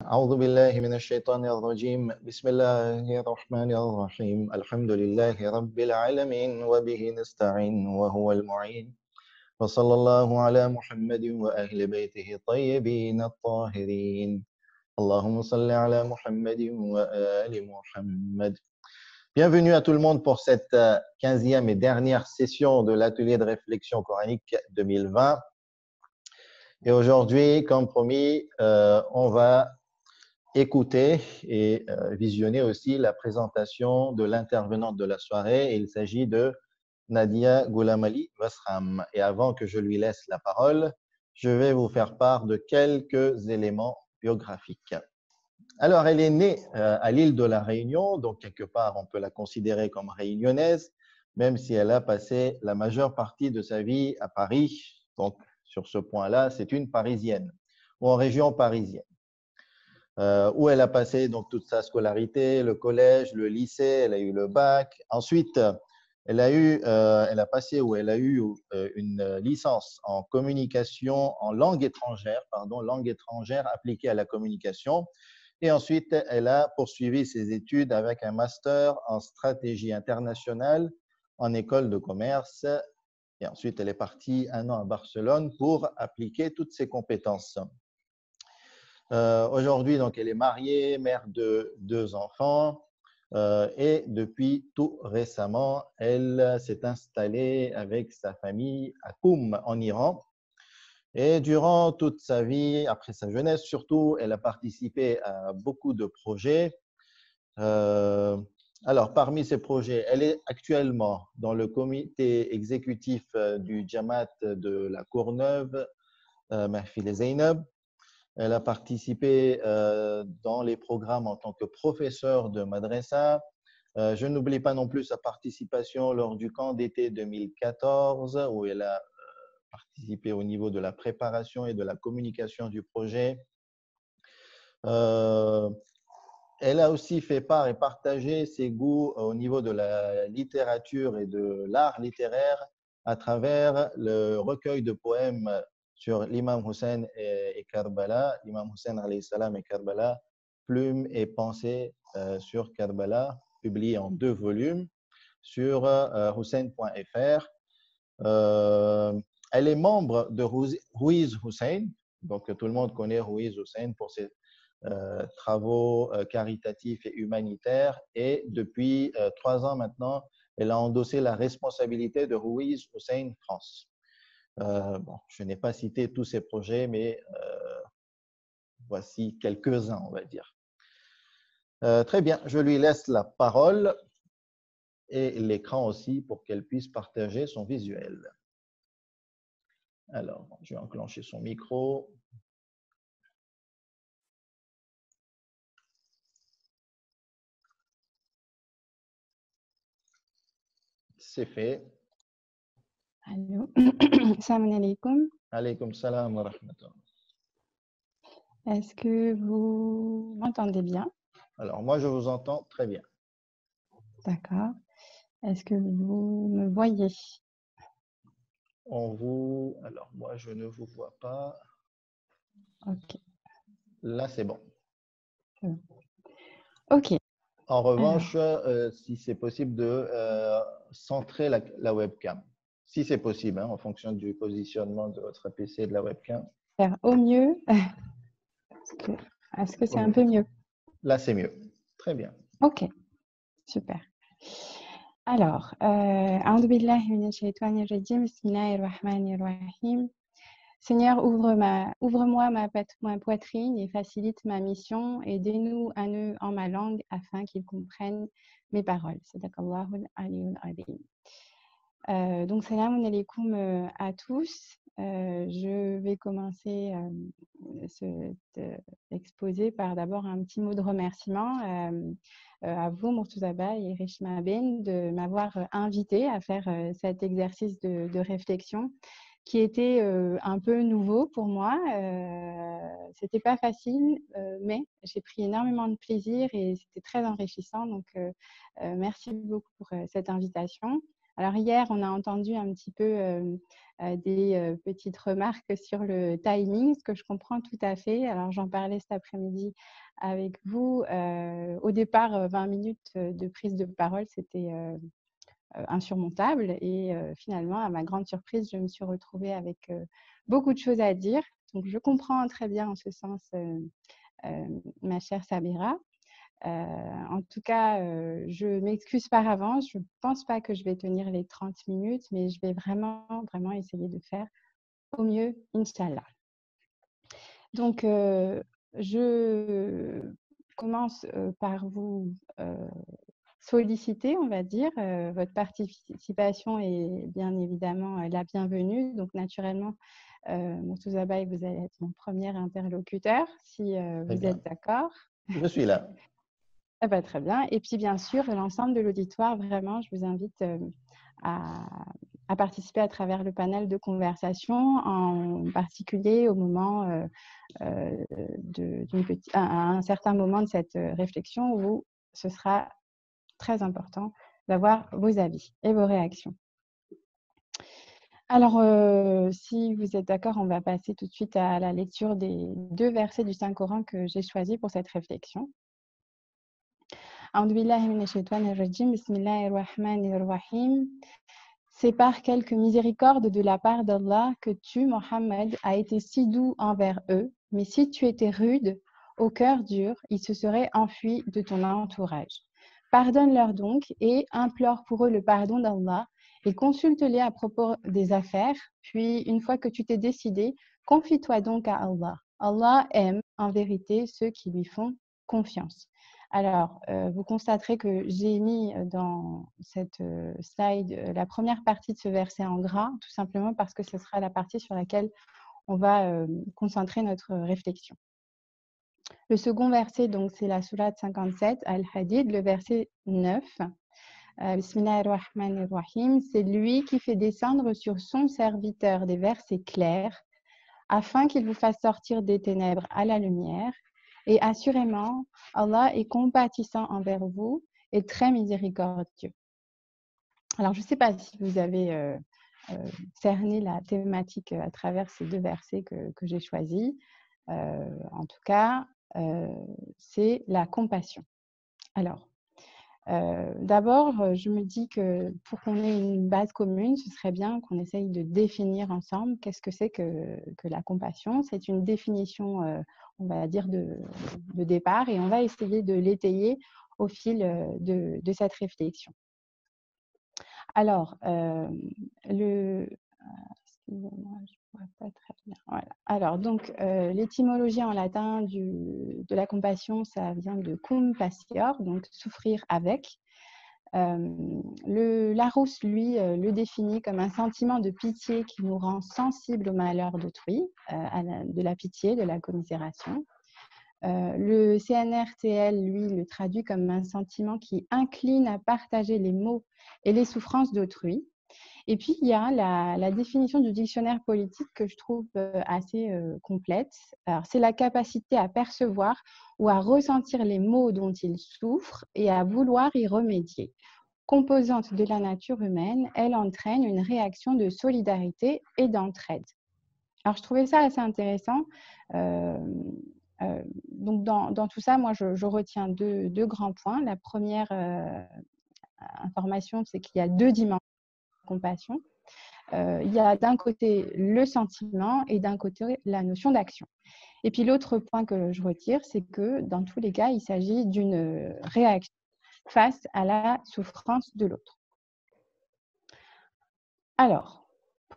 أعوذ بالله من الشيطان الرجيم بسم الله الرحمن الرحيم الحمد لله رب العالمين وبه نستعين وهو المعين وصلى الله على محمد وأهل بيته الطيبين الطاهرين اللهم صل على محمد وآل محمد. Bienvenue à tout le monde pour cette 15e et dernière session de l'atelier de réflexion coranique 2020. Et aujourd'hui, comme promis, on va écouter et visionner aussi la présentation de l'intervenante de la soirée. Il s'agit de Nadia Goulamali Vasram. Et avant que je lui laisse la parole, je vais vous faire part de quelques éléments biographiques. Alors, elle est née à l'île de la Réunion, donc quelque part, on peut la considérer comme réunionnaise, même si elle a passé la majeure partie de sa vie à Paris. Donc, sur ce point-là, c'est une Parisienne ou en région parisienne. Où elle a passé donc toute sa scolarité, le collège, le lycée, elle a eu le bac. Ensuite, elle a eu une licence en communication en langue étrangère, langue étrangère appliquée à la communication. Et ensuite, elle a poursuivi ses études avec un master en stratégie internationale en école de commerce. Et ensuite, elle est partie 1 an à Barcelone pour appliquer toutes ses compétences. Aujourd'hui, donc, elle est mariée, mère de 2 enfants et depuis tout récemment, elle s'est installée avec sa famille à Qom en Iran. Et durant toute sa vie, après sa jeunesse surtout, elle a participé à beaucoup de projets. Alors, parmi ces projets, elle est actuellement dans le comité exécutif du Jamaat de la Courneuve, Mahfil et Zainab. Elle a participé dans les programmes en tant que professeur de madrasa. Je n'oublie pas non plus sa participation lors du camp d'été 2014, où elle a participé au niveau de la préparation et de la communication du projet. Elle a aussi fait part et partagé ses goûts au niveau de la littérature et de l'art littéraire à travers le recueil de poèmes sur l'imam Hussein et Karbala, l'imam Hussein alayhi salam et Karbala, Plumes et pensées sur Karbala, publié en 2 volumes sur hussein.fr. Elle est membre de Ruiz Hussein, donc tout le monde connaît Ruiz Hussein pour ses travaux caritatifs et humanitaires, et depuis 3 ans maintenant, elle a endossé la responsabilité de Ruiz Hussein France. Je n'ai pas cité tous ces projets, mais voici quelques-uns, on va dire. Très bien, je lui laisse la parole et l'écran aussi pour qu'elle puisse partager son visuel. Alors, je vais enclencher son micro. C'est fait. Allô. Salam alaikum. Alaykoum salam wa rahmatullah. Est-ce que vous m'entendez bien? Alors, moi, je vous entends très bien. D'accord. Est-ce que vous me voyez? Alors, moi, je ne vous vois pas. Ok. Là, c'est bon. Ok. En revanche, si c'est possible de centrer la webcam. Si c'est possible, en fonction du positionnement de votre PC et de la webcam. Faire au mieux. Est-ce que c'est un peu mieux? Là, c'est mieux. Très bien. Ok. Super. Alors, A'oudhu billahi minash shaitanir rajim, bismillahir rahmanir rahim. Seigneur, ouvre-moi ma poitrine et facilite ma mission, aidez-nous à nous en ma langue afin qu'ils comprennent mes paroles. Sadaqallahul aliyyul azim. Donc, salam alaikum à tous. Je vais commencer cet exposé par d'abord un petit mot de remerciement à vous, Murtouza et Reshma Ben, de m'avoir invité à faire cet exercice de réflexion qui était un peu nouveau pour moi. C'était pas facile, mais j'ai pris énormément de plaisir et c'était très enrichissant. Donc, merci beaucoup pour cette invitation. Alors hier, on a entendu un petit peu des petites remarques sur le timing, ce que je comprends tout à fait. Alors j'en parlais cet après-midi avec vous. Au départ, 20 minutes de prise de parole, c'était insurmontable. Et finalement, à ma grande surprise, je me suis retrouvée avec beaucoup de choses à dire. Donc je comprends très bien en ce sens ma chère Sabira. En tout cas, je m'excuse par avance. Je ne pense pas que je vais tenir les 30 minutes, mais je vais vraiment, vraiment essayer de faire au mieux, Inch'Allah. Donc, je commence par vous solliciter, on va dire. Votre participation est bien évidemment la bienvenue. Donc, naturellement, Murtuza Baye, vous allez être mon premier interlocuteur, si vous êtes d'accord. Je suis là. Ah bah, très bien. Et puis, bien sûr, l'ensemble de l'auditoire, vraiment, je vous invite à participer à travers le panel de conversation, en particulier au moment à un certain moment de cette réflexion où ce sera très important d'avoir vos avis et vos réactions. Alors, si vous êtes d'accord, on va passer tout de suite à la lecture des 2 versets du Saint-Coran que j'ai choisis pour cette réflexion. C'est par quelque miséricorde de la part d'Allah que tu, Mohammed, as été si doux envers eux, mais si tu étais rude, au cœur dur, ils se seraient enfuis de ton entourage. Pardonne-leur donc et implore pour eux le pardon d'Allah et consulte-les à propos des affaires, puis une fois que tu t'es décidé, confie-toi donc à Allah. Allah aime en vérité ceux qui lui font confiance. Alors, vous constaterez que j'ai mis dans cette slide la première partie de ce verset en gras, tout simplement parce que ce sera la partie sur laquelle on va concentrer notre réflexion. Le second verset, donc, c'est la sourate 57, Al-Hadid, le verset 9. Bismillahirrahmanirrahim, c'est lui qui fait descendre sur son serviteur des versets clairs, afin qu'il vous fasse sortir des ténèbres à la lumière. Et assurément, Allah est compatissant envers vous et très miséricordieux. Alors, je ne sais pas si vous avez cerné la thématique à travers ces 2 versets que j'ai choisis. En tout cas, c'est la compassion. Alors, d'abord, je me dis que pour qu'on ait une base commune, ce serait bien qu'on essaye de définir ensemble qu'est-ce que c'est que la compassion. C'est une définition, on va dire, de départ, et on va essayer de l'étayer au fil de cette réflexion. Alors, excusez-moi, je ne vois pas très bien. Voilà. Alors, donc, l'étymologie en latin de la compassion, ça vient de compassior, donc souffrir avec. Larousse, lui, le définit comme un sentiment de pitié qui nous rend sensibles au malheur d'autrui, de la pitié, de la commisération. Le CNRTL, lui, le traduit comme un sentiment qui incline à partager les maux et les souffrances d'autrui. Et puis, il y a la définition du dictionnaire politique que je trouve assez complète. Alors, c'est la capacité à percevoir ou à ressentir les maux dont il souffre et à vouloir y remédier. Composante de la nature humaine, elle entraîne une réaction de solidarité et d'entraide. Alors, je trouvais ça assez intéressant. Donc, dans tout ça, moi, je retiens deux grands points. La première information, c'est qu'il y a 2 dimensions de compassion. Il y a d'un côté le sentiment et d'un côté la notion d'action. Et puis l'autre point que je retire, c'est que dans tous les cas, il s'agit d'une réaction face à la souffrance de l'autre. Alors,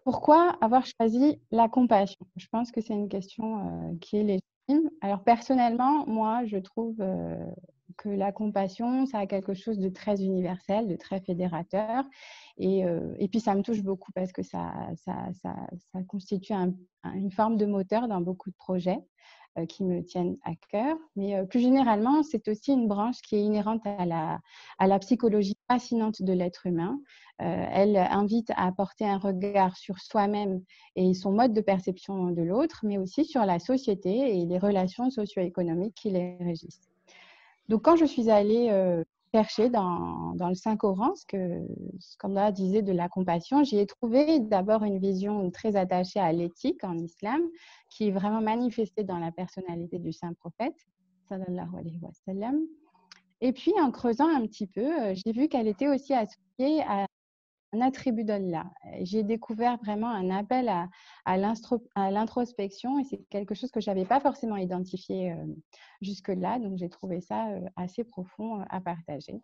pourquoi avoir choisi la compassion? Je pense que c'est une question qui est légitime. Alors personnellement, moi, je trouve que la compassion, ça a quelque chose de très universel, de très fédérateur. Et puis, ça me touche beaucoup parce que ça constitue une forme de moteur dans beaucoup de projets qui me tiennent à cœur. Mais plus généralement, c'est aussi une branche qui est inhérente à la psychologie fascinante de l'être humain. Elle invite à apporter un regard sur soi-même et son mode de perception de l'autre, mais aussi sur la société et les relations socio-économiques qui les régissent. Donc, quand je suis allée cherché dans le Saint-Coran ce qu'Allah disait de la compassion. J'y ai trouvé d'abord une vision très attachée à l'éthique en islam, qui est vraiment manifestée dans la personnalité du Saint-Prophète, sallallahu alayhi wa sallam. Et puis, en creusant un petit peu, j'ai vu qu'elle était aussi associée à un attribut d'Allah. J'ai découvert vraiment un appel à l'introspection et c'est quelque chose que je n'avais pas forcément identifié jusque-là. Donc, j'ai trouvé ça assez profond à partager.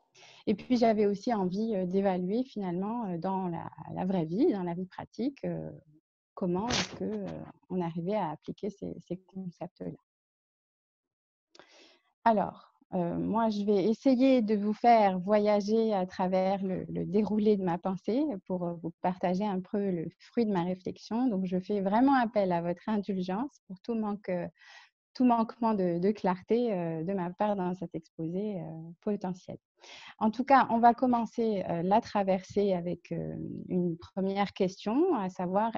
Et puis, j'avais aussi envie d'évaluer finalement dans la vraie vie, dans la vie pratique, comment est-ce qu'on arrivait à appliquer ces concepts-là. Alors, moi, je vais essayer de vous faire voyager à travers le déroulé de ma pensée pour vous partager un peu le fruit de ma réflexion. Donc, je fais vraiment appel à votre indulgence pour tout manquement de clarté de ma part dans cet exposé potentiel. En tout cas, on va commencer la traversée avec une première question, à savoir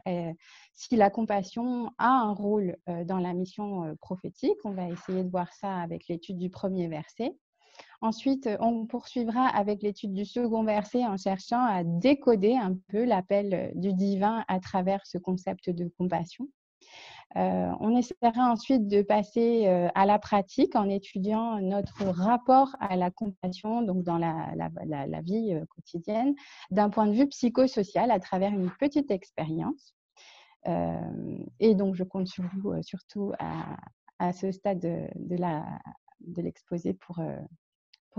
si la compassion a un rôle dans la mission prophétique. On va essayer de voir ça avec l'étude du premier verset. Ensuite, on poursuivra avec l'étude du second verset en cherchant à décoder un peu l'appel du divin à travers ce concept de compassion. On essaiera ensuite de passer à la pratique en étudiant notre rapport à la compassion, donc dans la vie quotidienne, d'un point de vue psychosocial à travers une petite expérience. Et donc, je compte sur vous surtout à ce stade de l'exposé pour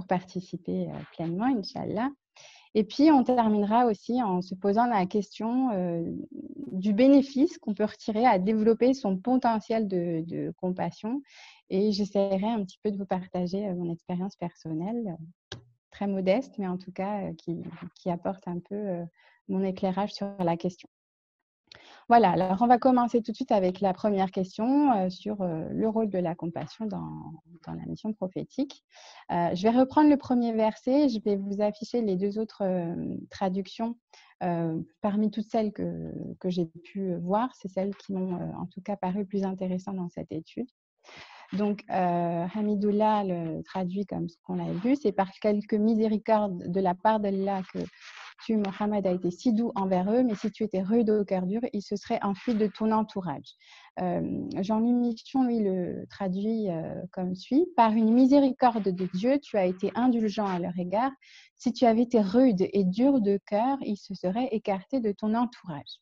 participer pleinement, Inch'Allah. Et puis, on terminera aussi en se posant la question du bénéfice qu'on peut retirer à développer son potentiel de compassion. Et j'essaierai un petit peu de vous partager mon expérience personnelle, très modeste, mais en tout cas qui apporte un peu mon éclairage sur la question. Voilà, alors on va commencer tout de suite avec la première question sur le rôle de la compassion dans la mission prophétique. Je vais reprendre le premier verset, je vais vous afficher les deux autres traductions parmi toutes celles que j'ai pu voir, c'est celles qui m'ont en tout cas paru plus intéressantes dans cette étude. Donc, Hamidullah le traduit comme ce qu'on a vu, c'est par quelques miséricordes de la part d'Allah que tu, Mohammed, a été si doux envers eux, mais si tu étais rude au cœur dur, ils se seraient enfuis de ton entourage. Jean-Louis Michon, lui, le traduit comme suit. Par une miséricorde de Dieu, tu as été indulgent à leur égard. Si tu avais été rude et dur de cœur, ils se seraient écartés de ton entourage.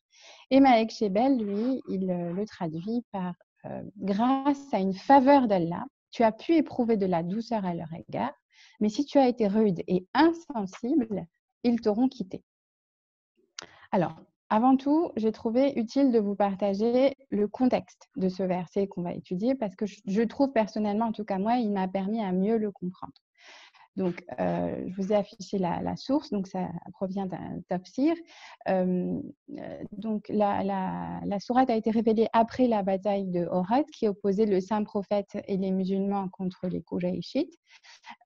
Et Malek Shebel, lui, il le traduit par grâce à une faveur d'Allah, tu as pu éprouver de la douceur à leur égard, mais si tu as été rude et insensible, ils t'auront quitté. Alors, avant tout, j'ai trouvé utile de vous partager le contexte de ce verset qu'on va étudier parce que je trouve personnellement, en tout cas moi, il m'a permis à mieux le comprendre. Donc, je vous ai affiché la source, donc ça provient d'un tafsir. Donc, la sourate a été révélée après la bataille de Ohad qui opposait le saint prophète et les musulmans contre les Qurayshites.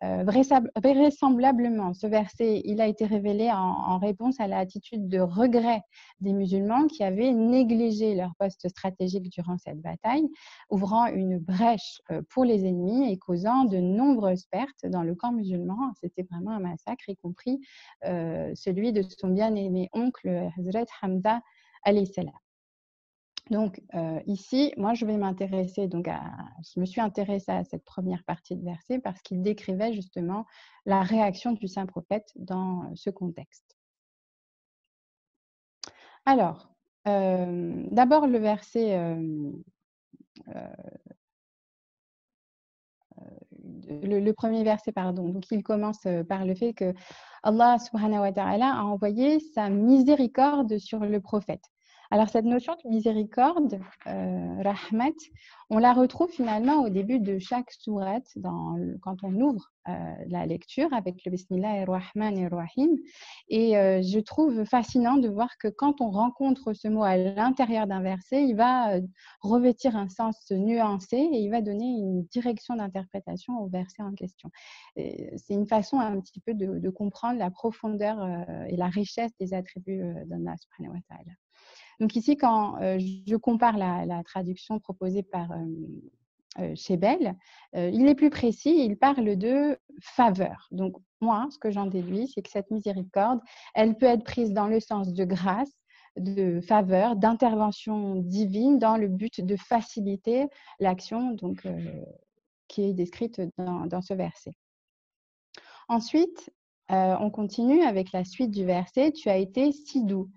Vraisemblablement, ce verset il a été révélé en réponse à l'attitude de regret des musulmans qui avaient négligé leur poste stratégique durant cette bataille, ouvrant une brèche pour les ennemis et causant de nombreuses pertes dans le camp musulman. C'était vraiment un massacre, y compris celui de son bien-aimé oncle Hazrat Hamza alayhi salam. Donc ici, moi je vais m'intéresser je me suis intéressée à cette première partie de verset parce qu'il décrivait justement la réaction du saint prophète dans ce contexte. Alors, d'abord le verset le premier verset, pardon. Donc, il commence par le fait que Allah subhanahu wa ta'ala a envoyé sa miséricorde sur le prophète. Alors, cette notion de miséricorde, rahmat, on la retrouve finalement au début de chaque sourate quand on ouvre la lecture avec le Bismillah ar-Rahman ar-Rahim. Et je trouve fascinant de voir que quand on rencontre ce mot à l'intérieur d'un verset, il va revêtir un sens nuancé et il va donner une direction d'interprétation au verset en question. C'est une façon un petit peu de comprendre la profondeur et la richesse des attributs d'Allah subhanahu wa ta'ala. Donc ici, quand je compare la traduction proposée par chez Bell, il est plus précis, il parle de faveur. Donc, moi, ce que j'en déduis, c'est que cette miséricorde, elle peut être prise dans le sens de grâce, de faveur, d'intervention divine dans le but de faciliter l'action donc, qui est décrite dans ce verset. Ensuite, on continue avec la suite du verset. Tu as été si doux.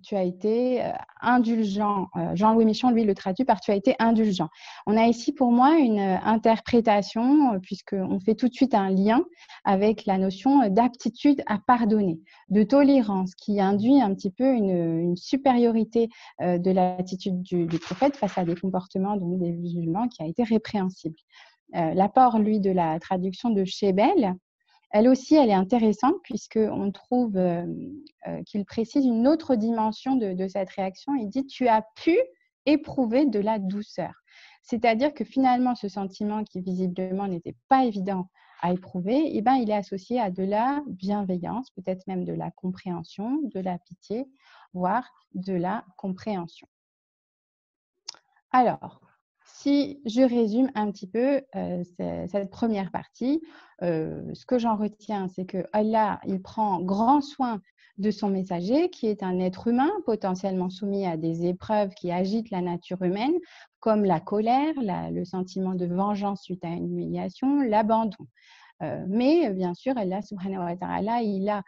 Tu as été indulgent. Jean-Louis Michon, lui, le traduit par tu as été indulgent. On a ici pour moi une interprétation, puisqu'on fait tout de suite un lien avec la notion d'aptitude à pardonner, de tolérance, qui induit un petit peu une supériorité de l'attitude du prophète face à des comportements donc, des musulmans qui a été répréhensible. L'apport, lui, de la traduction de Chebel, elle aussi, elle est intéressante puisqu'on trouve qu'il précise une autre dimension de cette réaction. Il dit « tu as pu éprouver de la douceur ». C'est-à-dire que finalement, ce sentiment qui visiblement n'était pas évident à éprouver, eh ben, il est associé à de la bienveillance, peut-être même de la compréhension, de la pitié, voire de la compréhension. Alors, si je résume un petit peu cette première partie, ce que j'en retiens, c'est que Allah, il prend grand soin de son messager, qui est un être humain potentiellement soumis à des épreuves qui agitent la nature humaine, comme la colère, le sentiment de vengeance suite à une humiliation, l'abandon. Mais bien sûr, Allah subhanahu wa ta'ala, il a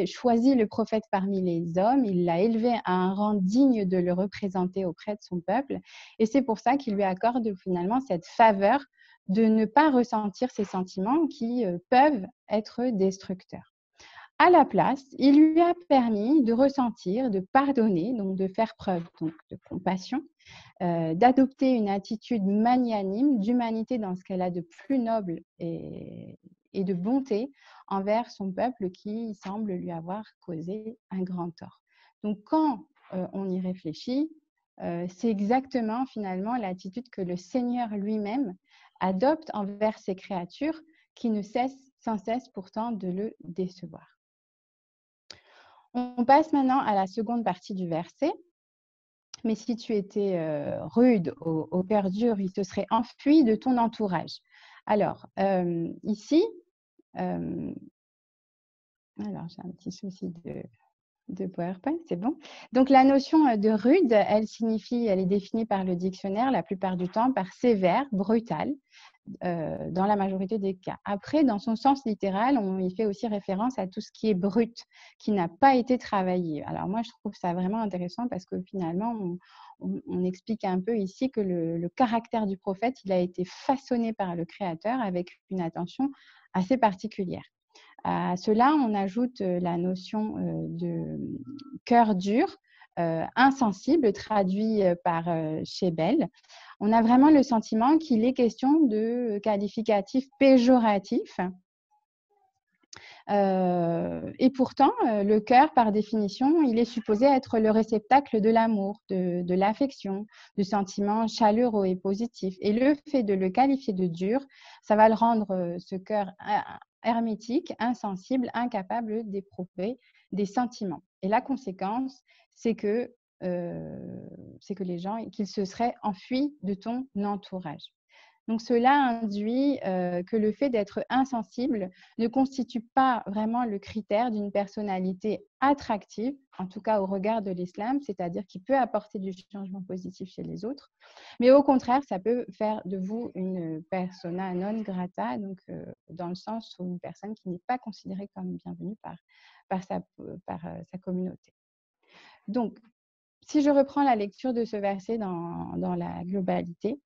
choisi le prophète parmi les hommes, il l'a élevé à un rang digne de le représenter auprès de son peuple. Et c'est pour ça qu'il lui accorde finalement cette faveur de ne pas ressentir ces sentiments qui peuvent être destructeurs. À la place, il lui a permis de ressentir, de pardonner, donc de faire preuve donc, de compassion, d'adopter une attitude magnanime, d'humanité dans ce qu'elle a de plus noble et de bonté envers son peuple qui semble lui avoir causé un grand tort. Donc quand on y réfléchit, c'est exactement finalement l'attitude que le Seigneur lui-même adopte envers ses créatures qui ne cessent sans cesse pourtant de le décevoir. On passe maintenant à la seconde partie du verset. Mais si tu étais rude, au cœur dur, il se serait enfui de ton entourage. Alors, ici, alors j'ai un petit souci de PowerPoint, c'est bon. Donc, la notion de rude, elle est définie par le dictionnaire la plupart du temps par sévère, brutal, dans la majorité des cas. Après, dans son sens littéral, on y fait aussi référence à tout ce qui est brut, qui n'a pas été travaillé. Alors moi, je trouve ça vraiment intéressant parce que finalement, on explique un peu ici que le caractère du prophète, il a été façonné par le Créateur avec une attention assez particulière. À cela, on ajoute la notion de cœur dur, insensible, traduit par Chebel. On a vraiment le sentiment qu'il est question de qualificatifs péjoratifs. Et pourtant, le cœur, par définition, il est supposé être le réceptacle de l'amour, de l'affection, du sentiment chaleureux et positif. Et le fait de le qualifier de dur, ça va le rendre, ce cœur, hermétique, insensible, incapable d'éprouver des sentiments. Et la conséquence, c'est que les gens, qu'ils se seraient enfuis de ton entourage. Donc, cela induit que le fait d'être insensible ne constitue pas vraiment le critère d'une personnalité attractive, en tout cas au regard de l'islam, c'est-à-dire qui peut apporter du changement positif chez les autres. Mais au contraire, ça peut faire de vous une persona non grata, donc dans le sens où une personne qui n'est pas considérée comme bienvenue par sa communauté. Donc, si je reprends la lecture de ce verset dans la globalité,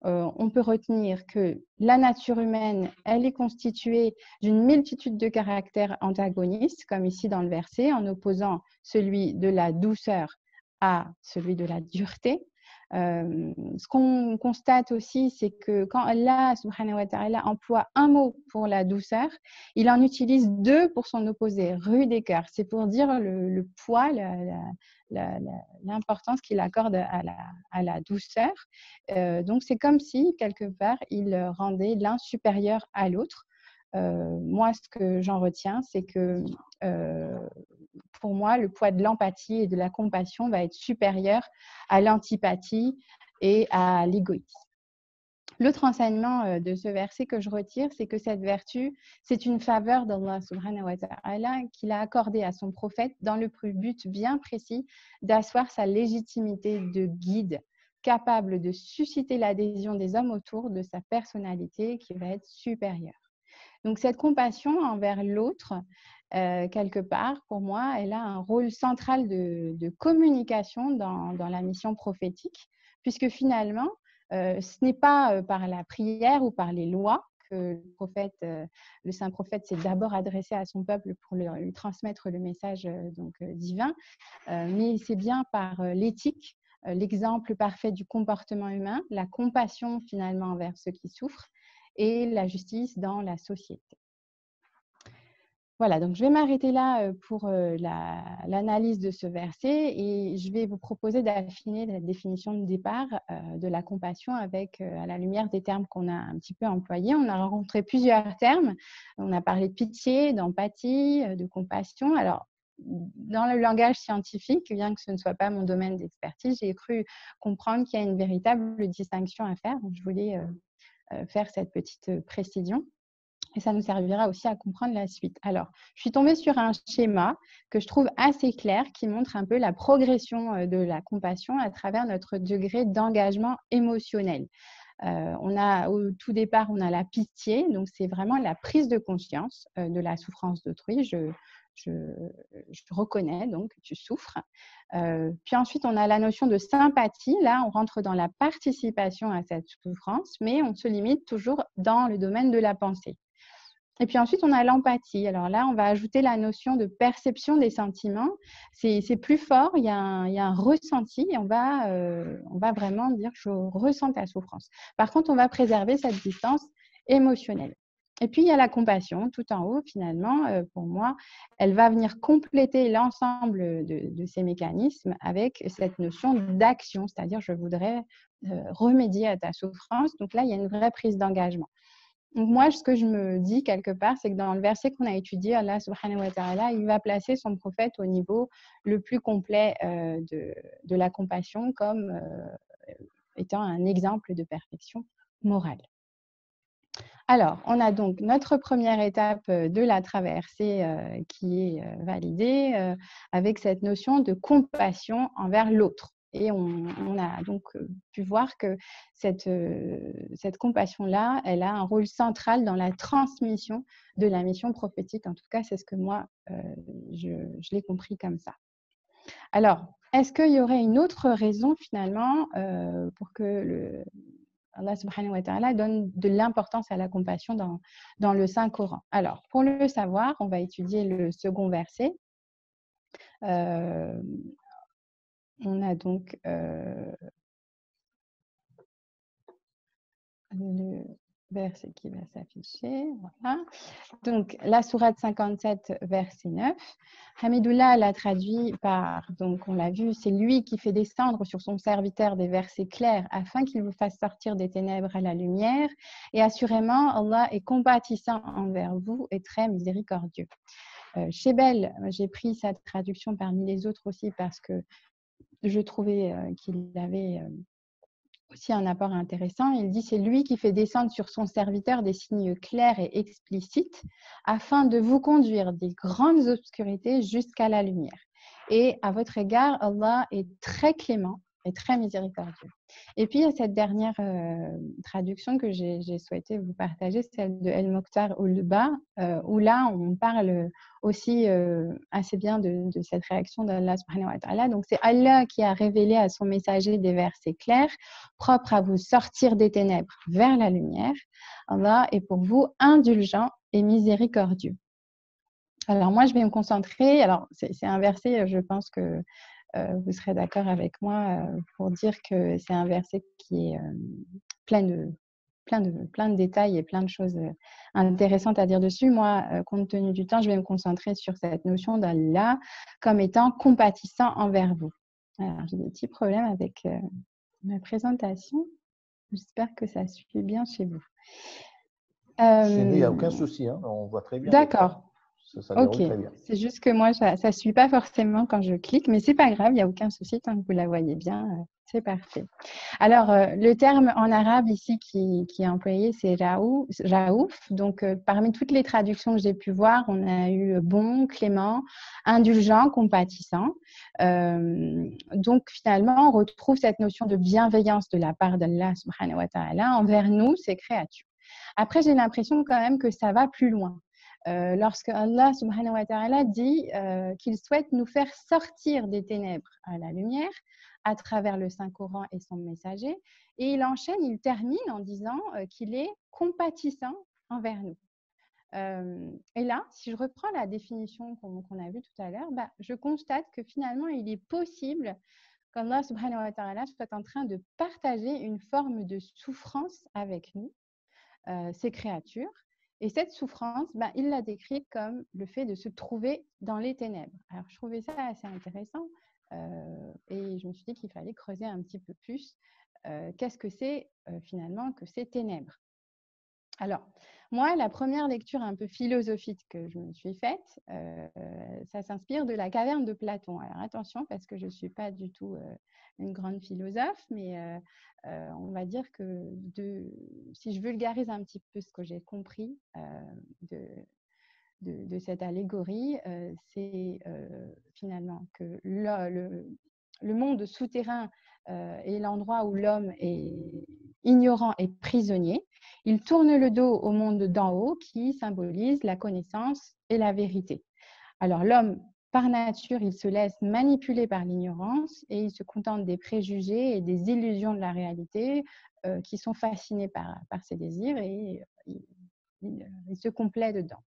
on peut retenir que la nature humaine, elle est constituée d'une multitude de caractères antagonistes, comme ici dans le verset, en opposant celui de la douceur à celui de la dureté. Ce qu'on constate aussi, c'est que quand Allah subhanahu wa ta'ala emploie un mot pour la douceur, il en utilise deux pour son opposé, rude et cœur. C'est pour dire le poids, l'importance qu'il accorde à la douceur. Donc, c'est comme si, quelque part, il rendait l'un supérieur à l'autre. Moi, ce que j'en retiens, c'est que pour moi, le poids de l'empathie et de la compassion va être supérieur à l'antipathie et à l'égoïsme. L'autre enseignement de ce verset que je retire, c'est que cette vertu, c'est une faveur d'Allah subhanahu wa ta'ala qu'il a accordée à son prophète dans le but bien précis d'asseoir sa légitimité de guide, capable de susciter l'adhésion des hommes autour de sa personnalité qui va être supérieure. Donc cette compassion envers l'autre, quelque part, pour moi, elle a un rôle central de communication dans la mission prophétique, puisque finalement, ce n'est pas par la prière ou par les lois que le saint prophète s'est d'abord adressé à son peuple pour lui transmettre le message divin, mais c'est bien par l'éthique, l'exemple parfait du comportement humain, la compassion finalement envers ceux qui souffrent et la justice dans la société. Voilà, donc je vais m'arrêter là pour l'analyse de ce verset et je vais vous proposer d'affiner la définition de départ de la compassion avec, à la lumière des termes qu'on a un petit peu employés. On a rencontré plusieurs termes. On a parlé de pitié, d'empathie, de compassion. Alors, dans le langage scientifique, bien que ce ne soit pas mon domaine d'expertise, j'ai cru comprendre qu'il y a une véritable distinction à faire. Donc, je voulais faire cette petite précision. Et ça nous servira aussi à comprendre la suite. Alors, je suis tombée sur un schéma que je trouve assez clair qui montre un peu la progression de la compassion à travers notre degré d'engagement émotionnel. Au tout départ, on a la pitié, donc c'est vraiment la prise de conscience de la souffrance d'autrui. Je reconnais donc que tu souffres. Puis ensuite, on a la notion de sympathie. Là, on rentre dans la participation à cette souffrance, mais on se limite toujours dans le domaine de la pensée. Et puis ensuite, on a l'empathie. Alors là, on va ajouter la notion de perception des sentiments. C'est plus fort, il y a un ressenti et on va vraiment dire « je ressens ta souffrance ». Par contre, on va préserver cette distance émotionnelle. Et puis, il y a la compassion tout en haut, finalement, pour moi, elle va venir compléter l'ensemble de ces mécanismes avec cette notion d'action, c'est-à-dire je voudrais remédier à ta souffrance. Donc là, il y a une vraie prise d'engagement. Donc moi, ce que je me dis quelque part, c'est que dans le verset qu'on a étudié, Allah subhanahu wa ta'ala, il va placer son prophète au niveau le plus complet de la compassion comme étant un exemple de perfection morale. Alors, on a donc notre première étape de la traversée qui est validée avec cette notion de compassion envers l'autre. Et on a donc pu voir que cette compassion-là, elle a un rôle central dans la transmission de la mission prophétique. En tout cas, c'est ce que moi, je l'ai compris comme ça. Alors, est-ce qu'il y aurait une autre raison finalement pour que Allah subhanahu wa ta'ala donne de l'importance à la compassion dans le Saint-Coran? Alors, pour le savoir, on va étudier le second verset. On a donc le verset qui va s'afficher. Voilà. Donc, la sourate 57, verset 9. Hamidullah l'a traduit par, donc on l'a vu, c'est lui qui fait descendre sur son serviteur des versets clairs afin qu'il vous fasse sortir des ténèbres à la lumière. Et assurément, Allah est compatissant envers vous et très miséricordieux. Chez Bell, j'ai pris cette traduction parmi les autres aussi parce que je trouvais qu'il avait aussi un apport intéressant. Il dit « c'est lui qui fait descendre sur son serviteur des signes clairs et explicites afin de vous conduire des grandes obscurités jusqu'à la lumière. Et à votre égard, Allah est très clément et très miséricordieux. » Et puis, il y a cette dernière traduction que j'ai souhaité vous partager, celle de El-Mokhtar Oulba, où là, on parle aussi assez bien de cette réaction d'Allah subhanahu wa ta'ala. Donc, c'est Allah qui a révélé à son messager des versets clairs, propres à vous sortir des ténèbres vers la lumière. Allah est pour vous indulgent et miséricordieux. Alors, moi, je vais me concentrer. Alors, c'est un verset, je pense que vous serez d'accord avec moi pour dire que c'est un verset qui est plein de détails et plein de choses intéressantes à dire dessus. Moi, compte tenu du temps, je vais me concentrer sur cette notion d'Allah comme étant compatissant envers vous. Alors, j'ai des petits problèmes avec ma présentation. J'espère que ça suit bien chez vous. Chez nous, il n'y a aucun souci, hein, on voit très bien. D'accord. Ça Ok, déroule très bien. c'est juste que moi, ça ne suit pas forcément quand je clique, mais c'est pas grave, il n'y a aucun souci tant que vous la voyez bien, c'est parfait. Alors, le terme en arabe ici qui est employé, c'est raouf. Donc, parmi toutes les traductions que j'ai pu voir, on a eu bon, clément, indulgent, compatissant. Donc, finalement, on retrouve cette notion de bienveillance de la part d'Allah subhanahu wa ta'ala envers nous, ses créatures. Après, j'ai l'impression quand même que ça va plus loin. Lorsque Allah subhanahu wa ta'ala dit qu'il souhaite nous faire sortir des ténèbres à la lumière à travers le Saint-Coran et son messager. Et il enchaîne, il termine en disant qu'il est compatissant envers nous. Et là, si je reprends la définition qu'on a vue tout à l'heure, je constate que finalement, il est possible qu'Allah subhanahu wa ta'ala soit en train de partager une forme de souffrance avec nous, ces créatures. Et cette souffrance, il l'a décrite comme le fait de se trouver dans les ténèbres. Alors, je trouvais ça assez intéressant et je me suis dit qu'il fallait creuser un petit peu plus. Qu'est-ce que c'est finalement que ces ténèbres? Alors, moi, la première lecture un peu philosophique que je me suis faite, ça s'inspire de la caverne de Platon. Alors, attention, parce que je ne suis pas du tout une grande philosophe, mais on va dire que si je vulgarise un petit peu ce que j'ai compris de cette allégorie, c'est finalement que le monde souterrain est l'endroit où l'homme est ignorant et prisonnier. Il tourne le dos au monde d'en haut qui symbolise la connaissance et la vérité. Alors l'homme, par nature, il se laisse manipuler par l'ignorance et il se contente des préjugés et des illusions de la réalité qui sont fascinés par ses désirs et il se complaît dedans.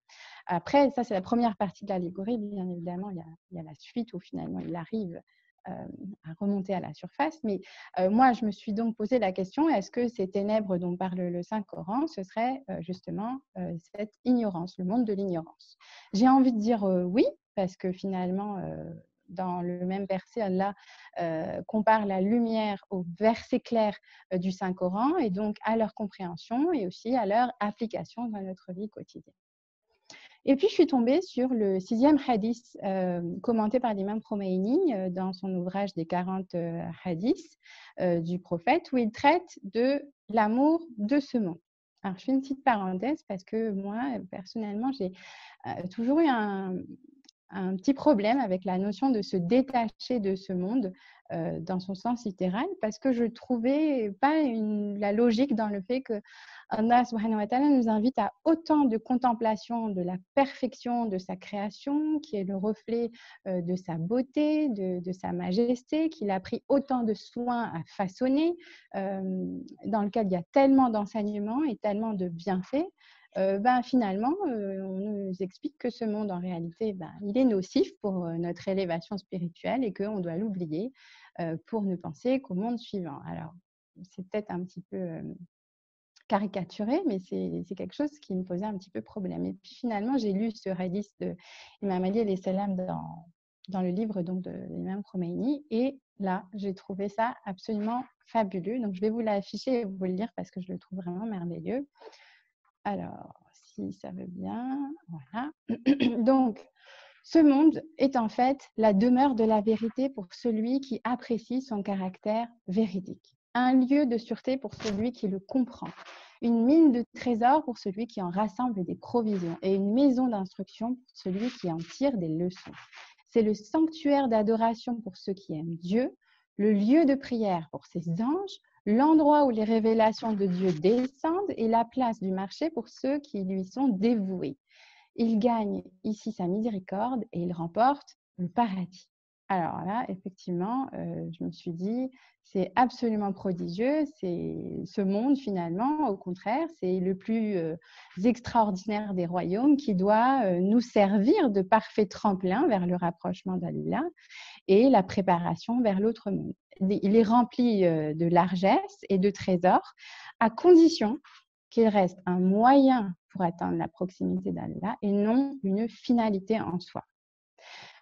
Après, ça c'est la première partie de l'allégorie. Bien évidemment, il y a la suite où finalement il arrive à remonter à la surface. Mais moi, je me suis donc posé la question, est-ce que ces ténèbres dont parle le Saint-Coran, ce serait justement cette ignorance, le monde de l'ignorance? J'ai envie de dire oui, parce que finalement, dans le même verset, Allah compare la lumière aux versets clairs du Saint-Coran et donc à leur compréhension et aussi à leur application dans notre vie quotidienne. Et puis, je suis tombée sur le 6e hadith commenté par l'imam Khomeini dans son ouvrage des 40 hadiths du prophète, où il traite de l'amour de ce monde. Alors, je fais une petite parenthèse parce que moi, personnellement, j'ai toujours eu un petit problème avec la notion de se détacher de ce monde dans son sens littéral, parce que je ne trouvais pas la logique dans le fait que Allah subhanahu wa ta'ala nous invite à autant de contemplation de la perfection de sa création, qui est le reflet de sa beauté, de sa majesté, qu'il a pris autant de soin à façonner, dans lequel il y a tellement d'enseignements et tellement de bienfaits. Finalement, on nous explique que ce monde, en réalité, il est nocif pour notre élévation spirituelle et qu'on doit l'oublier pour ne penser qu'au monde suivant. Alors, c'est peut-être un petit peu caricaturé, mais c'est quelque chose qui me posait un petit peu problème. Et puis finalement, j'ai lu ce hadith de Imam Ali alayhi salam dans le livre donc, de l'imam Khomeini, et là, j'ai trouvé ça absolument fabuleux. Donc, je vais vous l'afficher et vous le lire parce que je le trouve vraiment merveilleux. Alors, si ça veut bien, voilà. Donc, ce monde est en fait la demeure de la vérité pour celui qui apprécie son caractère véridique. Un lieu de sûreté pour celui qui le comprend. Une mine de trésors pour celui qui en rassemble des provisions. Et une maison d'instruction pour celui qui en tire des leçons. C'est le sanctuaire d'adoration pour ceux qui aiment Dieu, le lieu de prière pour ses anges, l'endroit où les révélations de Dieu descendent et la place du marché pour ceux qui lui sont dévoués. Il gagne ici sa miséricorde et il remporte le paradis. Alors là, effectivement, je me suis dit, c'est absolument prodigieux. C'est ce monde, finalement, au contraire, c'est le plus extraordinaire des royaumes qui doit nous servir de parfait tremplin vers le rapprochement d'Allah et la préparation vers l'autre monde. Il est rempli de largesse et de trésors, à condition qu'il reste un moyen pour atteindre la proximité d'Allah et non une finalité en soi.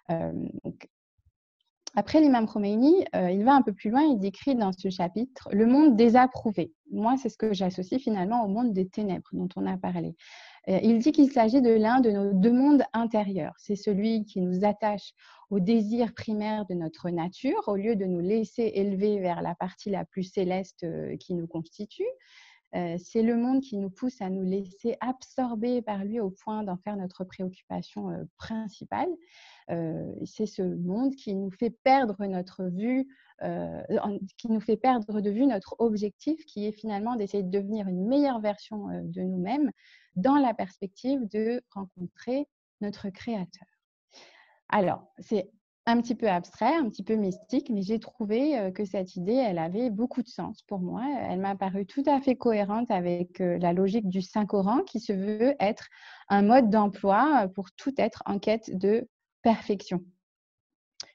Donc, après l'imam Khomeini, il va un peu plus loin, il décrit dans ce chapitre le monde désapprouvé. Moi, c'est ce que j'associe finalement au monde des ténèbres dont on a parlé. Il dit qu'il s'agit de l'un de nos deux mondes intérieurs. C'est celui qui nous attache au désir primaire de notre nature, au lieu de nous laisser élever vers la partie la plus céleste qui nous constitue. C'est le monde qui nous pousse à nous laisser absorber par lui au point d'en faire notre préoccupation principale. C'est ce monde qui nous fait perdre notre vue, qui nous fait perdre de vue notre objectif, qui est finalement d'essayer de devenir une meilleure version de nous-mêmes dans la perspective de rencontrer notre Créateur. Alors, c'est un petit peu abstrait, un petit peu mystique, mais j'ai trouvé que cette idée, elle avait beaucoup de sens pour moi. Elle m'a paru tout à fait cohérente avec la logique du Saint-Coran qui se veut être un mode d'emploi pour tout être en quête de perfection.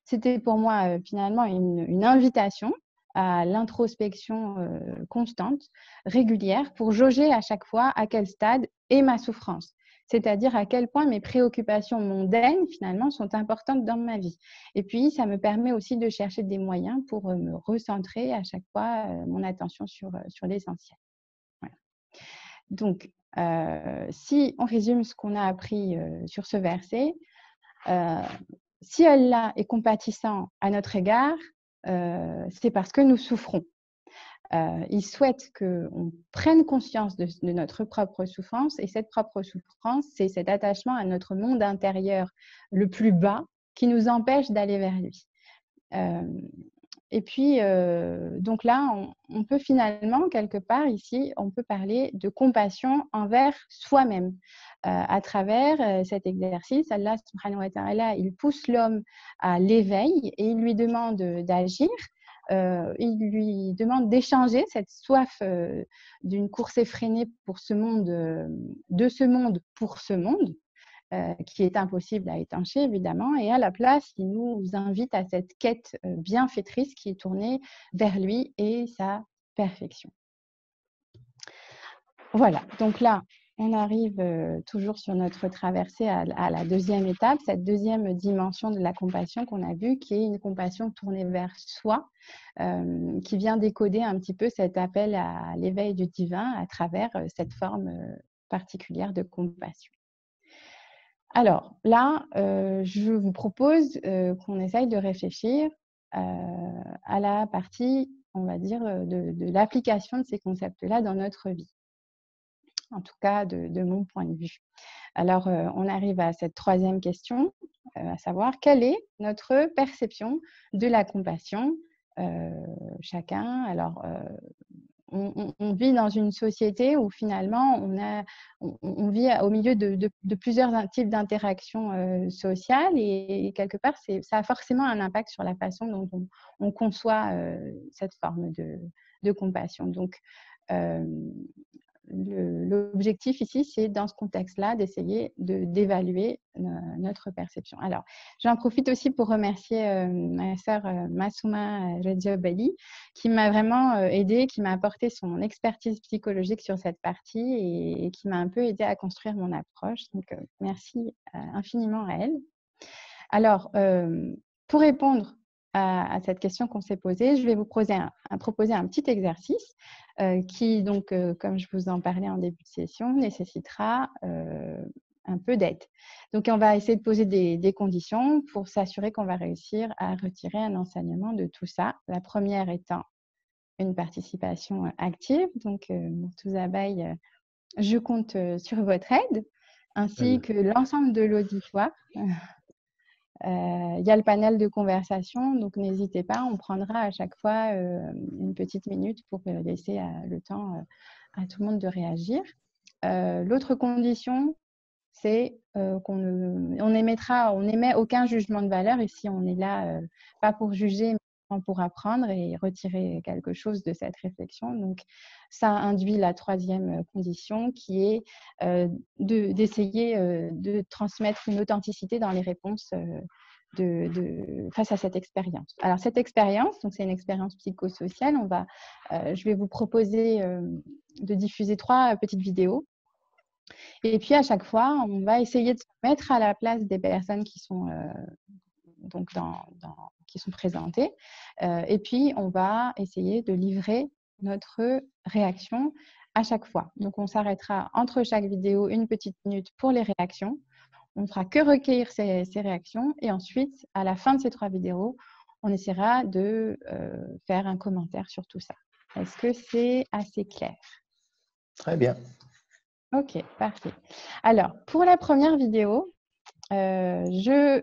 C'était pour moi finalement une invitation à l'introspection constante, régulière, pour jauger à chaque fois à quel stade est ma souffrance. C'est-à-dire à quel point mes préoccupations mondaines, finalement, sont importantes dans ma vie. Et puis, ça me permet aussi de chercher des moyens pour me recentrer à chaque fois mon attention sur l'essentiel. Voilà. Donc, si on résume ce qu'on a appris sur ce verset, si Allah est compatissant à notre égard, c'est parce que nous souffrons. Il souhaite qu'on prenne conscience de notre propre souffrance, et cette propre souffrance, c'est cet attachement à notre monde intérieur le plus bas qui nous empêche d'aller vers lui. Et puis, donc là, on peut finalement, quelque part ici, on peut parler de compassion envers soi-même. À travers cet exercice, Allah subhanahu wa ta'ala, il pousse l'homme à l'éveil et il lui demande d'agir. Il lui demande d'échanger cette soif d'une course effrénée pour ce monde, de ce monde pour ce monde, qui est impossible à étancher, évidemment. Et à la place, il nous invite à cette quête bienfaitrice qui est tournée vers lui et sa perfection. Voilà, donc là, on arrive toujours sur notre traversée à la deuxième étape, cette deuxième dimension de la compassion qu'on a vue, qui est une compassion tournée vers soi, qui vient décoder un petit peu cet appel à l'éveil du divin à travers cette forme particulière de compassion. Alors là, je vous propose qu'on essaye de réfléchir à la partie, on va dire, de l'application de ces concepts-là dans notre vie. En tout cas, de mon point de vue. Alors, on arrive à cette troisième question, à savoir quelle est notre perception de la compassion chacun. Alors, on vit dans une société où finalement on vit au milieu de plusieurs types d'interactions sociales et quelque part ça a forcément un impact sur la façon dont on conçoit cette forme de compassion. Donc, l'objectif ici, c'est dans ce contexte-là d'essayer d'évaluer notre perception. Alors, j'en profite aussi pour remercier ma sœur Massouma Redjabali, qui m'a vraiment aidée, qui m'a apporté son expertise psychologique sur cette partie et qui m'a un peu aidée à construire mon approche. Donc, merci infiniment à elle. Alors, pour répondre à cette question qu'on s'est posée, je vais vous proposer un petit exercice qui, donc, comme je vous en parlais en début de session, nécessitera un peu d'aide. Donc, on va essayer de poser des conditions pour s'assurer qu'on va réussir à retirer un enseignement de tout ça. La première étant une participation active. Donc, Murtuza Baye, je compte sur votre aide, ainsi que l'ensemble de l'auditoire. Il y a le panel de conversation, donc n'hésitez pas, on prendra à chaque fois une petite minute pour laisser le temps à tout le monde de réagir. L'autre condition, c'est qu'on n'émet aucun jugement de valeur. Ici, on est là pas pour juger, mais pour apprendre et retirer quelque chose de cette réflexion. Donc, ça induit la troisième condition qui est d'essayer de transmettre une authenticité dans les réponses face à cette expérience. Alors, cette expérience, donc c'est une expérience psychosociale. Je vais vous proposer de diffuser 3 petites vidéos. Et puis, à chaque fois, on va essayer de se mettre à la place des personnes qui sont, qui sont présentées. Et puis, on va essayer de livrer notre réaction à chaque fois. Donc, on s'arrêtera entre chaque vidéo une petite minute pour les réactions. On ne fera que recueillir ces réactions et ensuite, à la fin de ces 3 vidéos, on essaiera de faire un commentaire sur tout ça. Est-ce que c'est assez clair? Très bien. Ok, parfait. Alors, pour la première vidéo, je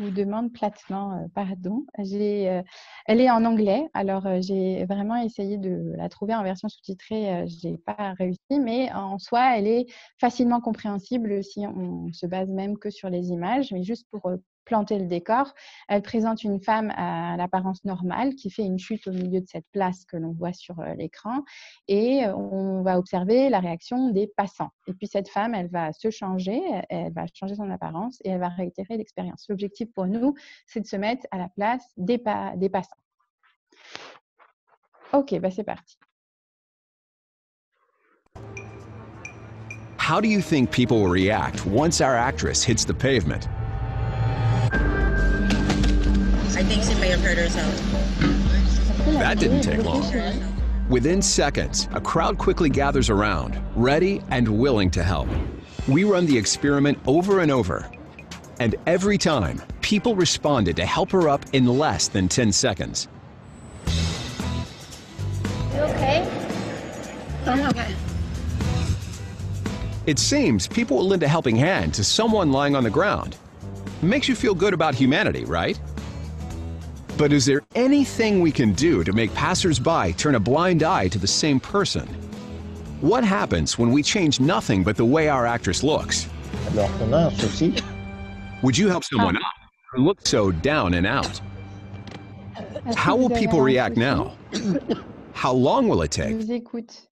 vous demande platement pardon. Elle est en anglais, alors j'ai vraiment essayé de la trouver en version sous-titrée, je n'ai pas réussi, mais en soi, elle est facilement compréhensible si on se base même que sur les images, mais juste pour planter le décor. Elle présente une femme à l'apparence normale qui fait une chute au milieu de cette place que l'on voit sur l'écran et on va observer la réaction des passants. Et puis cette femme, elle va se changer, elle va changer son apparence et elle va réitérer l'expérience. L'objectif pour nous, c'est de se mettre à la place des passants. Ok, bah c'est parti. How do you think people will react once our actress hits the pavement? I think she may have hurt herself. That didn't take long. Within seconds, a crowd quickly gathers around, ready and willing to help. We run the experiment over and over. And every time, people responded to help her up in less than 10 seconds. You okay? I'm okay. It seems people will lend a helping hand to someone lying on the ground. Makes you feel good about humanity, right? But is there anything we can do to make passers-by turn a blind eye to the same person? What happens when we change nothing but the way our actress looks? Alors, on a un souci. Would you help someone up who looks so down and out? How will people react now? How long will it Je take? vous écoute.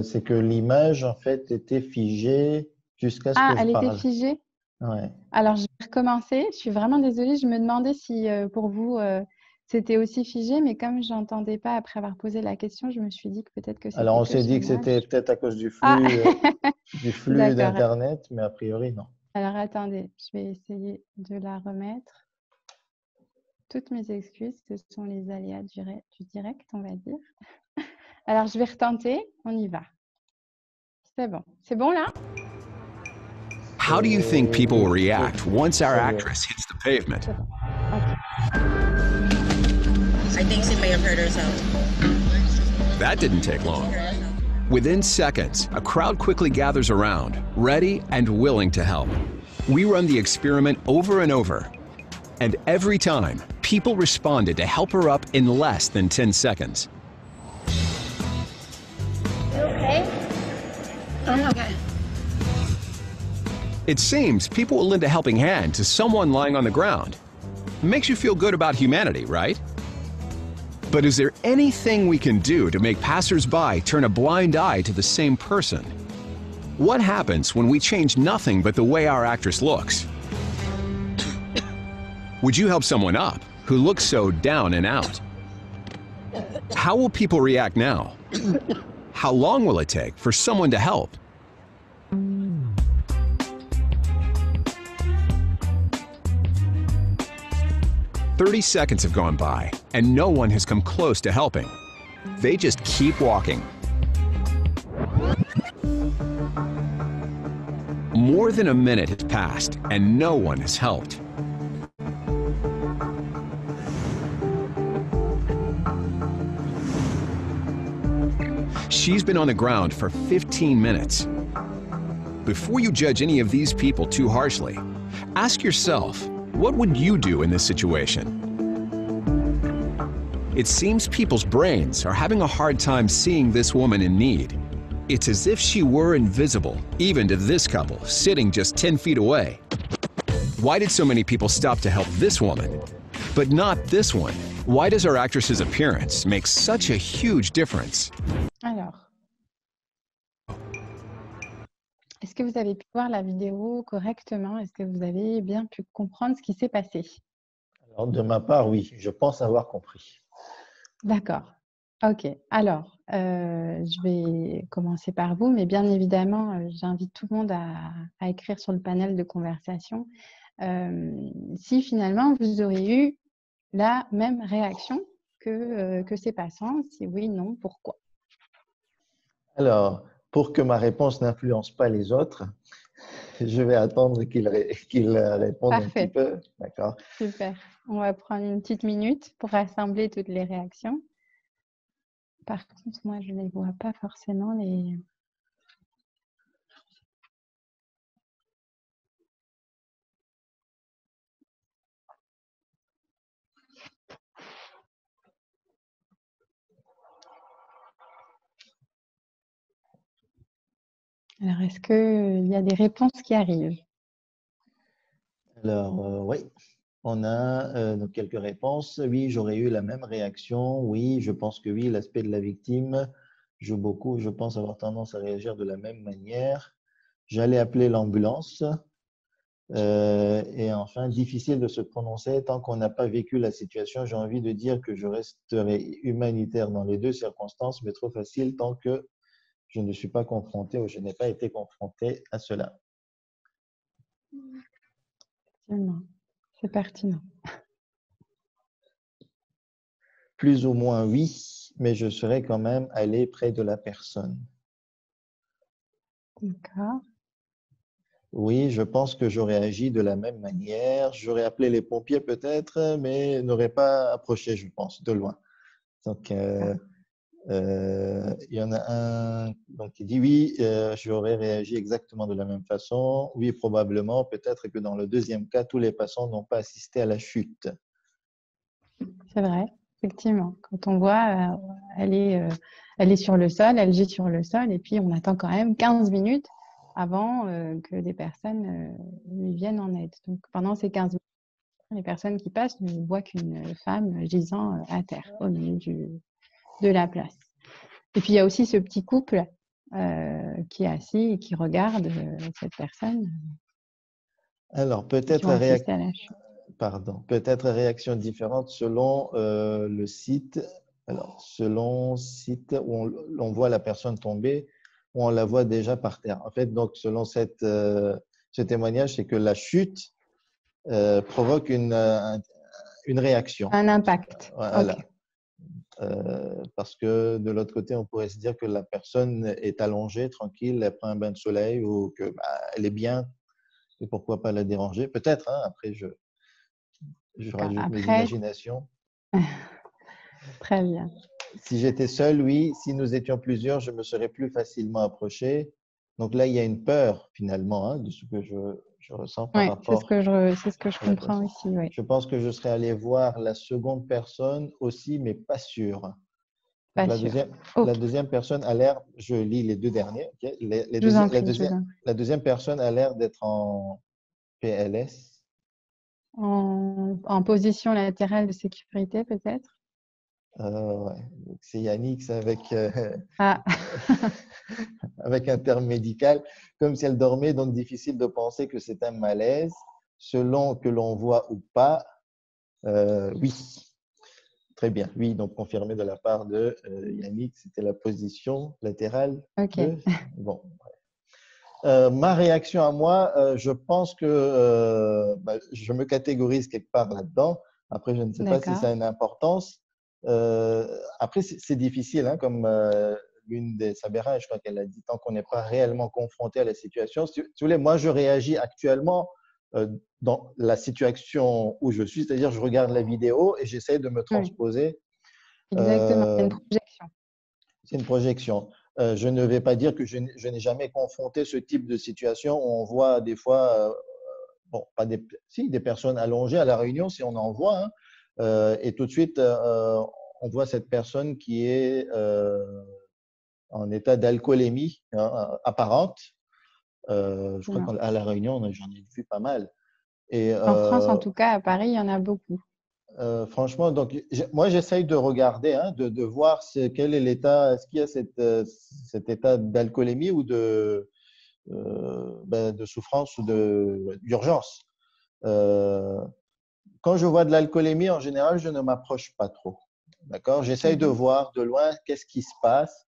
C'est que l'image, en fait, était figée jusqu'à ce que je Elle parle. était figée? Ouais. Alors, je vais recommencer. Je suis vraiment désolée. Je me demandais si pour vous, c'était aussi figé, mais comme je n'entendais pas après avoir posé la question, je me suis dit que peut-être que c'était Alors, on que s'est dit sur que moi. c'était peut-être à cause du flux, Ah, du flux d'accord. d'Internet, mais a priori, non. Alors, attendez, je vais essayer de la remettre. Toutes mes excuses, ce sont les aléas du direct, on va dire. Alors, je vais retenter. On y va. C'est bon. C'est bon, là? How do you think people will react once our actress hits the pavement? I think she may have hurt herself. That didn't take long. Within seconds, a crowd quickly gathers around, ready and willing to help. We run the experiment over and over. And every time, people responded to help her up in less than 10 seconds. You okay? I'm okay. It seems people will lend a helping hand to someone lying on the ground. Makes you feel good about humanity, right? But is there anything we can do to make passers-by turn a blind eye to the same person? What happens when we change nothing but the way our actress looks? Would you help someone up who looks so down and out? How will people react now? How long will it take for someone to help? "30 seconds have gone by, and no one has come close to helping. They just keep walking. More than a minute has passed, and no one has helped. She's been on the ground for 15 minutes. Before you judge any of these people too harshly, ask yourself, what would you do in this situation? It seems people's brains are having a hard time seeing this woman in need. It's as if she were invisible, even to this couple sitting just 10 feet away. Why did so many people stop to help this woman, but not this one? Why does our actress's appearance make such a huge difference? Alors, est-ce que vous avez pu voir la vidéo correctement? Est-ce que vous avez bien pu comprendre ce qui s'est passé? Alors, de ma part, oui, je pense avoir compris. D'accord. Ok. Alors, je vais commencer par vous, mais bien évidemment, j'invite tout le monde à écrire sur le panel de conversation si finalement vous aurez eu la même réaction que ces passants. Si oui, non, pourquoi? Alors, pour que ma réponse n'influence pas les autres, je vais attendre qu'il réponde un petit Parfait, peu. D'accord. super. On va prendre une petite minute pour rassembler toutes les réactions. Par contre, moi, je ne les vois pas forcément les. Alors, est-ce qu'il y a des réponses qui arrivent? Alors, oui, on a donc quelques réponses. Oui, j'aurais eu la même réaction. Oui, je pense que oui, l'aspect de la victime joue beaucoup. Je pense avoir tendance à réagir de la même manière. J'allais appeler l'ambulance. Et enfin, difficile de se prononcer tant qu'on n'a pas vécu la situation. J'ai envie de dire que je resterai humanitaire dans les deux circonstances, mais trop facile tant que je ne suis pas confronté ou je n'ai pas été confronté à cela. Effectivement, c'est pertinent. Plus ou moins oui, mais je serais quand même allé près de la personne. D'accord. Oui, je pense que j'aurais agi de la même manière. J'aurais appelé les pompiers peut-être, mais n'aurais pas approché, je pense, de loin. Donc, il y en a un donc, qui dit oui, j'aurais réagi exactement de la même façon. Oui, probablement. Peut-être que dans le deuxième cas, tous les passants n'ont pas assisté à la chute. C'est vrai, effectivement. Quand on voit, elle est sur le sol, elle gît sur le sol, et puis on attend quand même 15 minutes avant que des personnes lui viennent en aide. Donc pendant ces 15 minutes, les personnes qui passent ne voient qu'une femme gisant à terre au milieu de la place. Et puis il y a aussi ce petit couple qui est assis et qui regarde cette personne Alors, qui ont assisté à la chute. peut-être réaction différente selon le site. Alors, selon le site où on voit la personne tomber, ou on la voit déjà par terre. En fait, donc, selon ce témoignage, c'est que la chute provoque une réaction. Un impact. Voilà. Ok. Parce que de l'autre côté, on pourrait se dire que la personne est allongée, tranquille, elle prend un bain de soleil ou que elle est bien, et pourquoi pas la déranger. Peut-être, hein, après, je rajoute mes Après, imaginations. très bien. Si j'étais seul, oui. Si nous étions plusieurs, je me serais plus facilement approché. Donc là, il y a une peur finalement de ce que je ressens par Oui, c'est rapport ce que je à la comprends personne. aussi, oui. Je pense que je serais allé voir la seconde personne aussi, mais pas sûr. Donc Pas sûr. la Ok, deuxième personne a l'air, je lis les deux derniers, ok. je vous en prie, je vous en prie. La deuxième personne a l'air d'être en PLS. En position latérale de sécurité, peut-être? Ouais. Donc, c'est Yannick Ah, avec un terme médical, comme si elle dormait, donc difficile de penser que c'est un malaise. Selon que l'on voit ou pas, oui. Très bien. Oui, donc confirmé de la part de Yannick, c'était la position latérale ok. de. Bon. Ma réaction à moi, je pense que je me catégorise quelque part là-dedans. Après, je ne sais pas si D'accord. ça a une importance. Après, c'est difficile, hein, comme l'une des Sabera, je crois qu'elle a dit, tant qu'on n'est pas réellement confronté à la situation. Si vous voulez, moi, je réagis actuellement dans la situation où je suis, c'est-à-dire je regarde la vidéo et j'essaie de me Oui, transposer. exactement. C'est Euh, une projection. c'est une projection. Je ne vais pas dire que je n'ai jamais confronté ce type de situation où on voit des fois, bon, pas des, si, des personnes allongées à la réunion, si on en voit, hein, et tout de suite, on voit cette personne qui est en état d'alcoolémie apparente. Je crois Non. qu'à la réunion, j'en ai vu pas mal. Et En France, en tout cas, à Paris, il y en a beaucoup. franchement, donc, moi, j'essaye de regarder, hein, de voir quel est l'état, est-ce qu'il y a cet état d'alcoolémie ou de souffrance ou d'urgence. Quand je vois de l'alcoolémie, en général, je ne m'approche pas trop. D'accord? J'essaye de Mhm. voir de loin qu'est-ce qui se passe.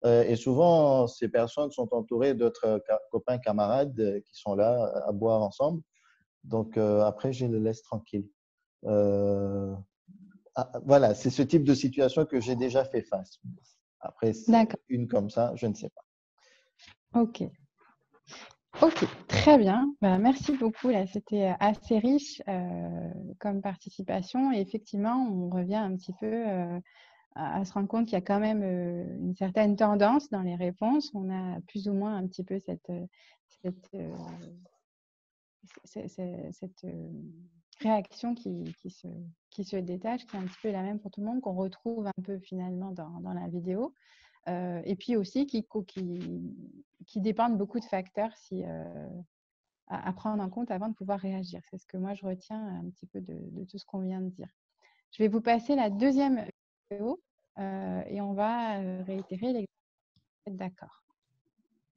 Et souvent, ces personnes sont entourées d'autres copains, camarades qui sont là à boire ensemble. Donc, après, je les laisse tranquilles. Voilà, c'est ce type de situation que j'ai déjà fait face. Après, D'accord. une comme ça, je ne sais pas. Ok. Ok, très bien. Bah, merci beaucoup. Là, c'était assez riche comme participation. Et effectivement, on revient un petit peu à se rendre compte qu'il y a quand même une certaine tendance dans les réponses. On a plus ou moins un petit peu cette réaction qui se détache, qui est un petit peu la même pour tout le monde, qu'on retrouve un peu finalement dans la vidéo. Et puis aussi qui dépendent beaucoup de facteurs à prendre en compte avant de pouvoir réagir. C'est ce que moi, je retiens un petit peu de tout ce qu'on vient de dire. Je vais vous passer la deuxième vidéo et on va réitérer l'exemple. D'accord.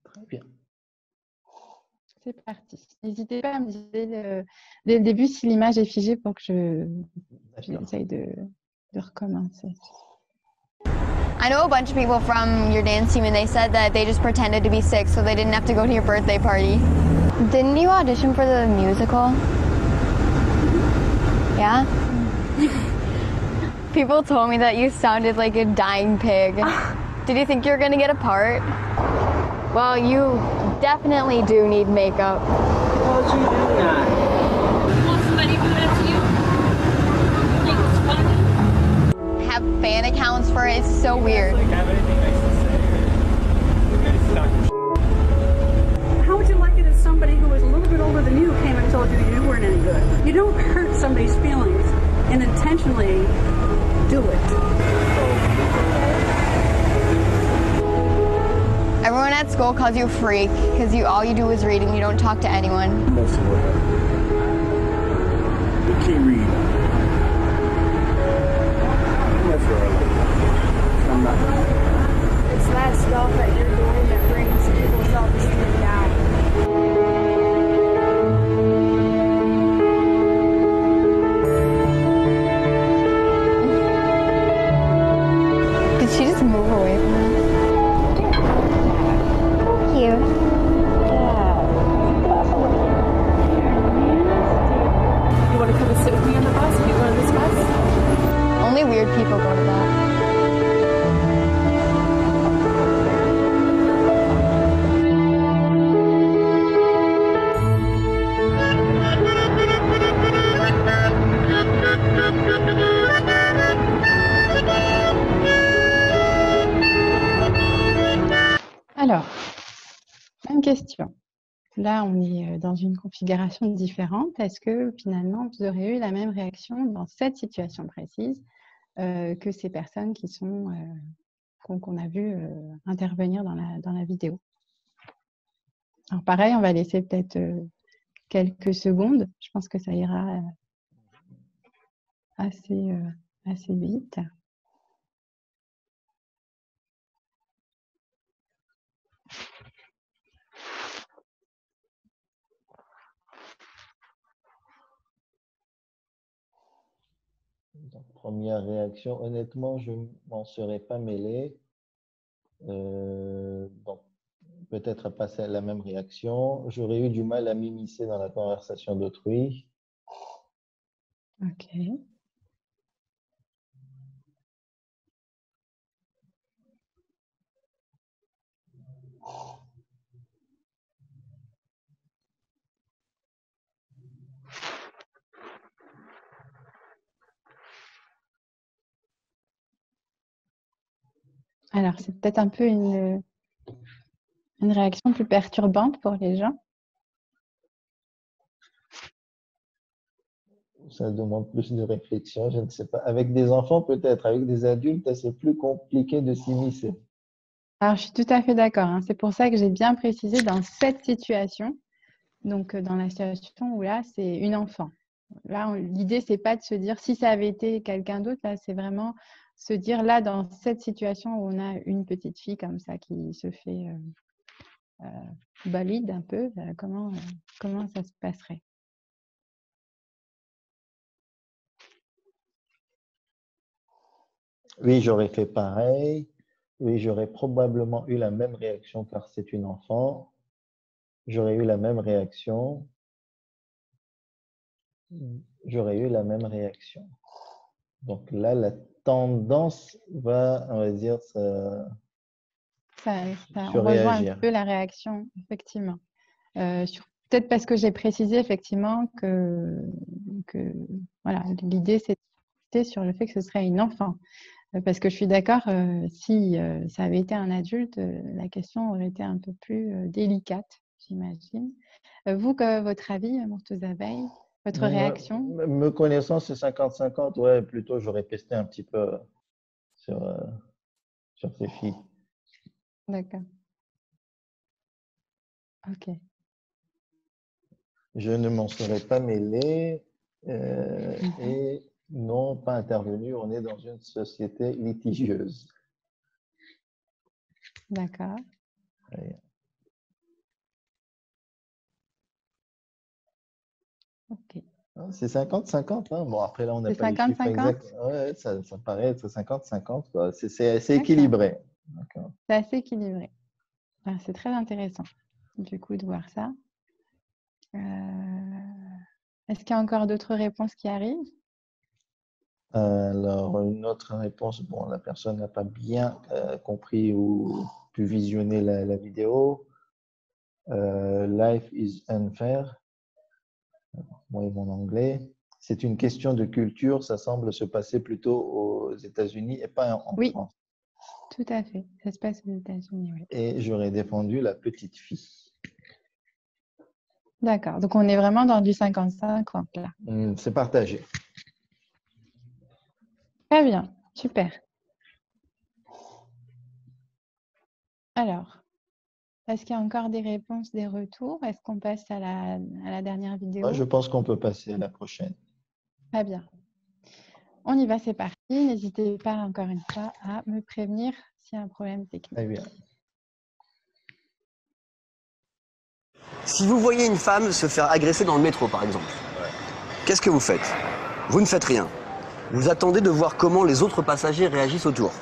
Très bien. C'est parti. N'hésitez pas à me dire dès le début si l'image est figée pour que j'essaye de recommencer. I know a bunch of people from your dance team and they said that they just pretended to be sick so they didn't have to go to your birthday party. Didn't you audition for the musical? Yeah? People told me that you sounded like a dying pig. Did you think you were gonna get a part? Well, you definitely do need makeup. How'd you do that? Want somebody to do it to you? You think it's funny? Have fan accounts for it. It's so weird. Have anything nice to say? You guys talk. How would you like it if somebody who was a little bit older than you came and told you you weren't any good? You don't hurt somebody's feelings and intentionally do it. Everyone at school calls you a freak because all you do is read and you don't talk to anyone. Messing with her. You keep reading. That's right. I'm not. It's that stuff that you're doing that brings people's self-esteem down. Did she just move away from us? Cute. You want to come and sit with me on the bus? Can you go on this bus? Only weird people go to that. Alors, même question. Là, on est dans une configuration différente. Est-ce que finalement, vous aurez eu la même réaction dans cette situation précise que ces personnes qui sont qu'on a vu intervenir dans la vidéo? Alors pareil, on va laisser peut-être quelques secondes. Je pense que ça ira assez vite. Donc, première réaction, honnêtement, je ne m'en serais pas mêlé. Donc, peut-être pas la même réaction. J'aurais eu du mal à m'immiscer dans la conversation d'autrui. Ok. Alors, c'est peut-être un peu une réaction plus perturbante pour les gens. Ça demande plus de réflexion, je ne sais pas. Avec des enfants, peut-être. Avec des adultes, c'est plus compliqué de s'immiscer. Alors, je suis tout à fait d'accord, hein. C'est pour ça que j'ai bien précisé dans cette situation. Donc, dans la situation où là, c'est une enfant. Là, l'idée, c'est pas de se dire si ça avait été quelqu'un d'autre. Là, c'est vraiment se dire là, dans cette situation où on a une petite fille comme ça qui se fait valide un peu, comment ça se passerait? Oui, j'aurais fait pareil. Oui, j'aurais probablement eu la même réaction car c'est une enfant. J'aurais eu la même réaction. J'aurais eu la même réaction. Donc là, la tendance va, on va dire, Ça, se on rejoint un réagir. petit peu la réaction, effectivement. Peut-être parce que j'ai précisé effectivement que voilà, l'idée c'était sur le fait que ce serait une enfant. Parce que je suis d'accord, si ça avait été un adulte, la question aurait été un peu plus délicate, j'imagine. Vous, votre avis, Murtaza Bey, votre réaction? Me connaissant, c'est 50-50. Ouais, plutôt, j'aurais pesté un petit peu sur, sur ces filles. D'accord. Ok. Je ne m'en serais pas mêlé et non, pas intervenu. On est dans une société litigieuse. D'accord. Ouais. Ok. C'est 50-50. Hein. Bon, après, là, on n'a C'est pas les chiffres 50-50? exacts. Ouais, ça paraît être 50-50. Quoi. C'est D'accord. équilibré. D'accord. C'est assez équilibré. Ah, c'est très intéressant, du coup, de voir ça. Est-ce qu'il y a encore d'autres réponses qui arrivent? Alors, une autre réponse. Bon, la personne n'a pas bien compris ou pu visionner la vidéo. Life is unfair. Moi et mon anglais. C'est une question de culture. Ça semble se passer plutôt aux États-Unis et pas en Oui, France. tout à fait. Ça se passe aux États-Unis, oui. Et j'aurais défendu la petite fille. D'accord. Donc, on est vraiment dans du 50-50 là. C'est partagé. Très bien. Super. Alors, est-ce qu'il y a encore des réponses, des retours? Est-ce qu'on passe à la dernière vidéo? Moi, je pense qu'on peut passer à la prochaine. Très bien. On y va, c'est parti. N'hésitez pas encore une fois à me prévenir s'il y a un problème technique. Très bien. Si vous voyez une femme se faire agresser dans le métro, par exemple, qu'est-ce que vous faites? Vous ne faites rien. Vous attendez de voir comment les autres passagers réagissent autour.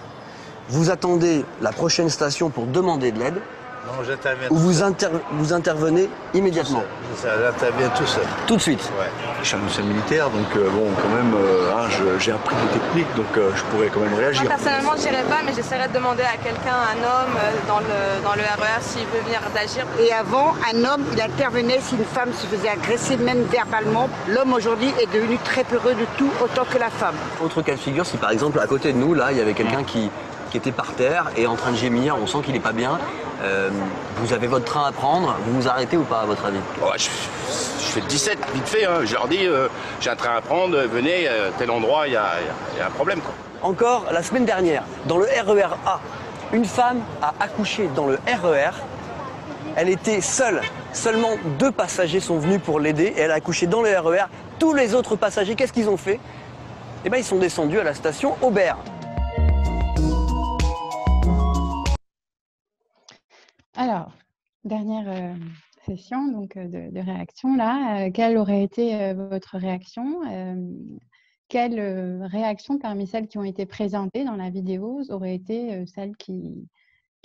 Vous attendez la prochaine station pour demander de l'aide. Non, j'interviens. Ou vous intervenez immédiatement. J'interviens tout seul. Tout de suite. Ouais. Je suis un ancien militaire, donc bon, quand même, j'ai appris des techniques, donc je pourrais quand même réagir. Moi, personnellement, je n'irai pas, mais j'essaierai de demander à quelqu'un, un homme, dans le RER, s'il veut venir d'agir. Et avant, un homme, il intervenait si une femme se faisait agresser, même verbalement. L'homme, aujourd'hui, est devenu très peureux de tout, autant que la femme. Autre cas de figure, si par exemple, à côté de nous, là, il y avait quelqu'un qui était par terre et en train de gémir, on sent qu'il n'est pas bien. Vous avez votre train à prendre, vous vous arrêtez ou pas, à votre avis? Je fais le 17, vite fait, hein. Je leur dis, j'ai un train à prendre, venez, tel endroit, il y a un problème, quoi. Encore, la semaine dernière, dans le RER A, une femme a accouché dans le RER. Elle était seule. Seulement 2 passagers sont venus pour l'aider et elle a accouché dans le RER. Tous les autres passagers, qu'est-ce qu'ils ont fait? Eh bien, ils sont descendus à la station Aubert. Alors, dernière session donc, de réaction là. Quelle aurait été votre réaction? Quelle réaction parmi celles qui ont été présentées dans la vidéo aurait été celle qui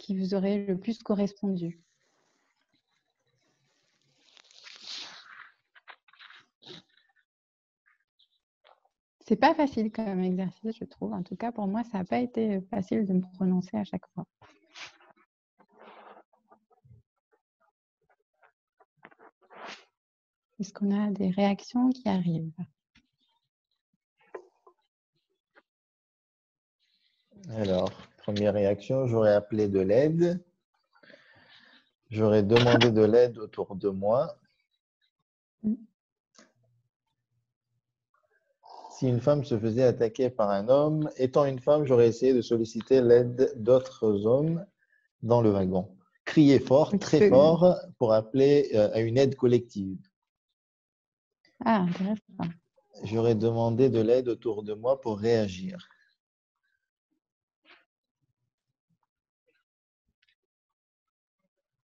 vous aurait le plus correspondu? C'est pas facile comme exercice, je trouve. En tout cas, pour moi, ça n'a pas été facile de me prononcer à chaque fois. Est-ce qu'on a des réactions qui arrivent? Alors, première réaction, j'aurais appelé de l'aide. J'aurais demandé de l'aide autour de moi. Si une femme se faisait attaquer par un homme, étant une femme, j'aurais essayé de solliciter l'aide d'autres hommes dans le wagon. Crier fort, très fort, pour appeler à une aide collective. Ah, intéressant. J'aurais demandé de l'aide autour de moi pour réagir.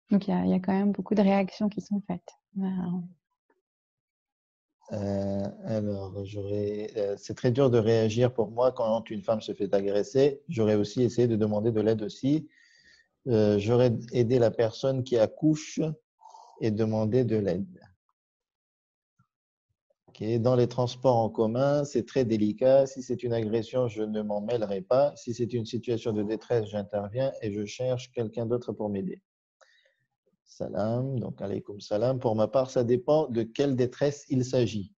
Donc, il y a quand même beaucoup de réactions qui sont faites. Alors, c'est très dur de réagir pour moi quand une femme se fait agresser. J'aurais aussi essayé de demander de l'aide aussi. J'aurais aidé la personne qui accouche et demandé de l'aide. Ok, dans les transports en commun, c'est très délicat. Si c'est une agression, je ne m'en mêlerai pas. Si c'est une situation de détresse, j'interviens et je cherche quelqu'un d'autre pour m'aider. Salam, donc alaykoum salam. Pour ma part, ça dépend de quelle détresse il s'agit.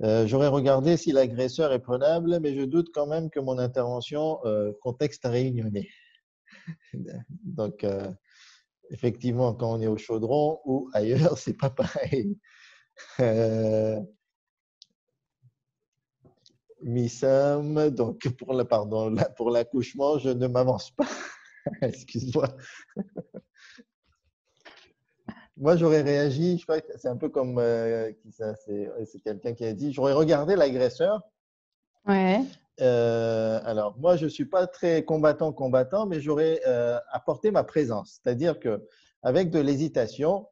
J'aurais regardé si l'agresseur est prenable, mais je doute quand même que mon intervention contexte réunionnais. Donc, effectivement, quand on est au chaudron ou ailleurs, c'est pas pareil. Missam, donc pour l'accouchement, je ne m'avance pas. Excuse-moi. Moi, j'aurais réagi, je crois que c'est un peu comme qui ça, c'est quelqu'un qui a dit, j'aurais regardé l'agresseur. Ouais. Alors, moi, je ne suis pas très combattant, mais j'aurais apporté ma présence. C'est-à-dire qu'avec de l'hésitation,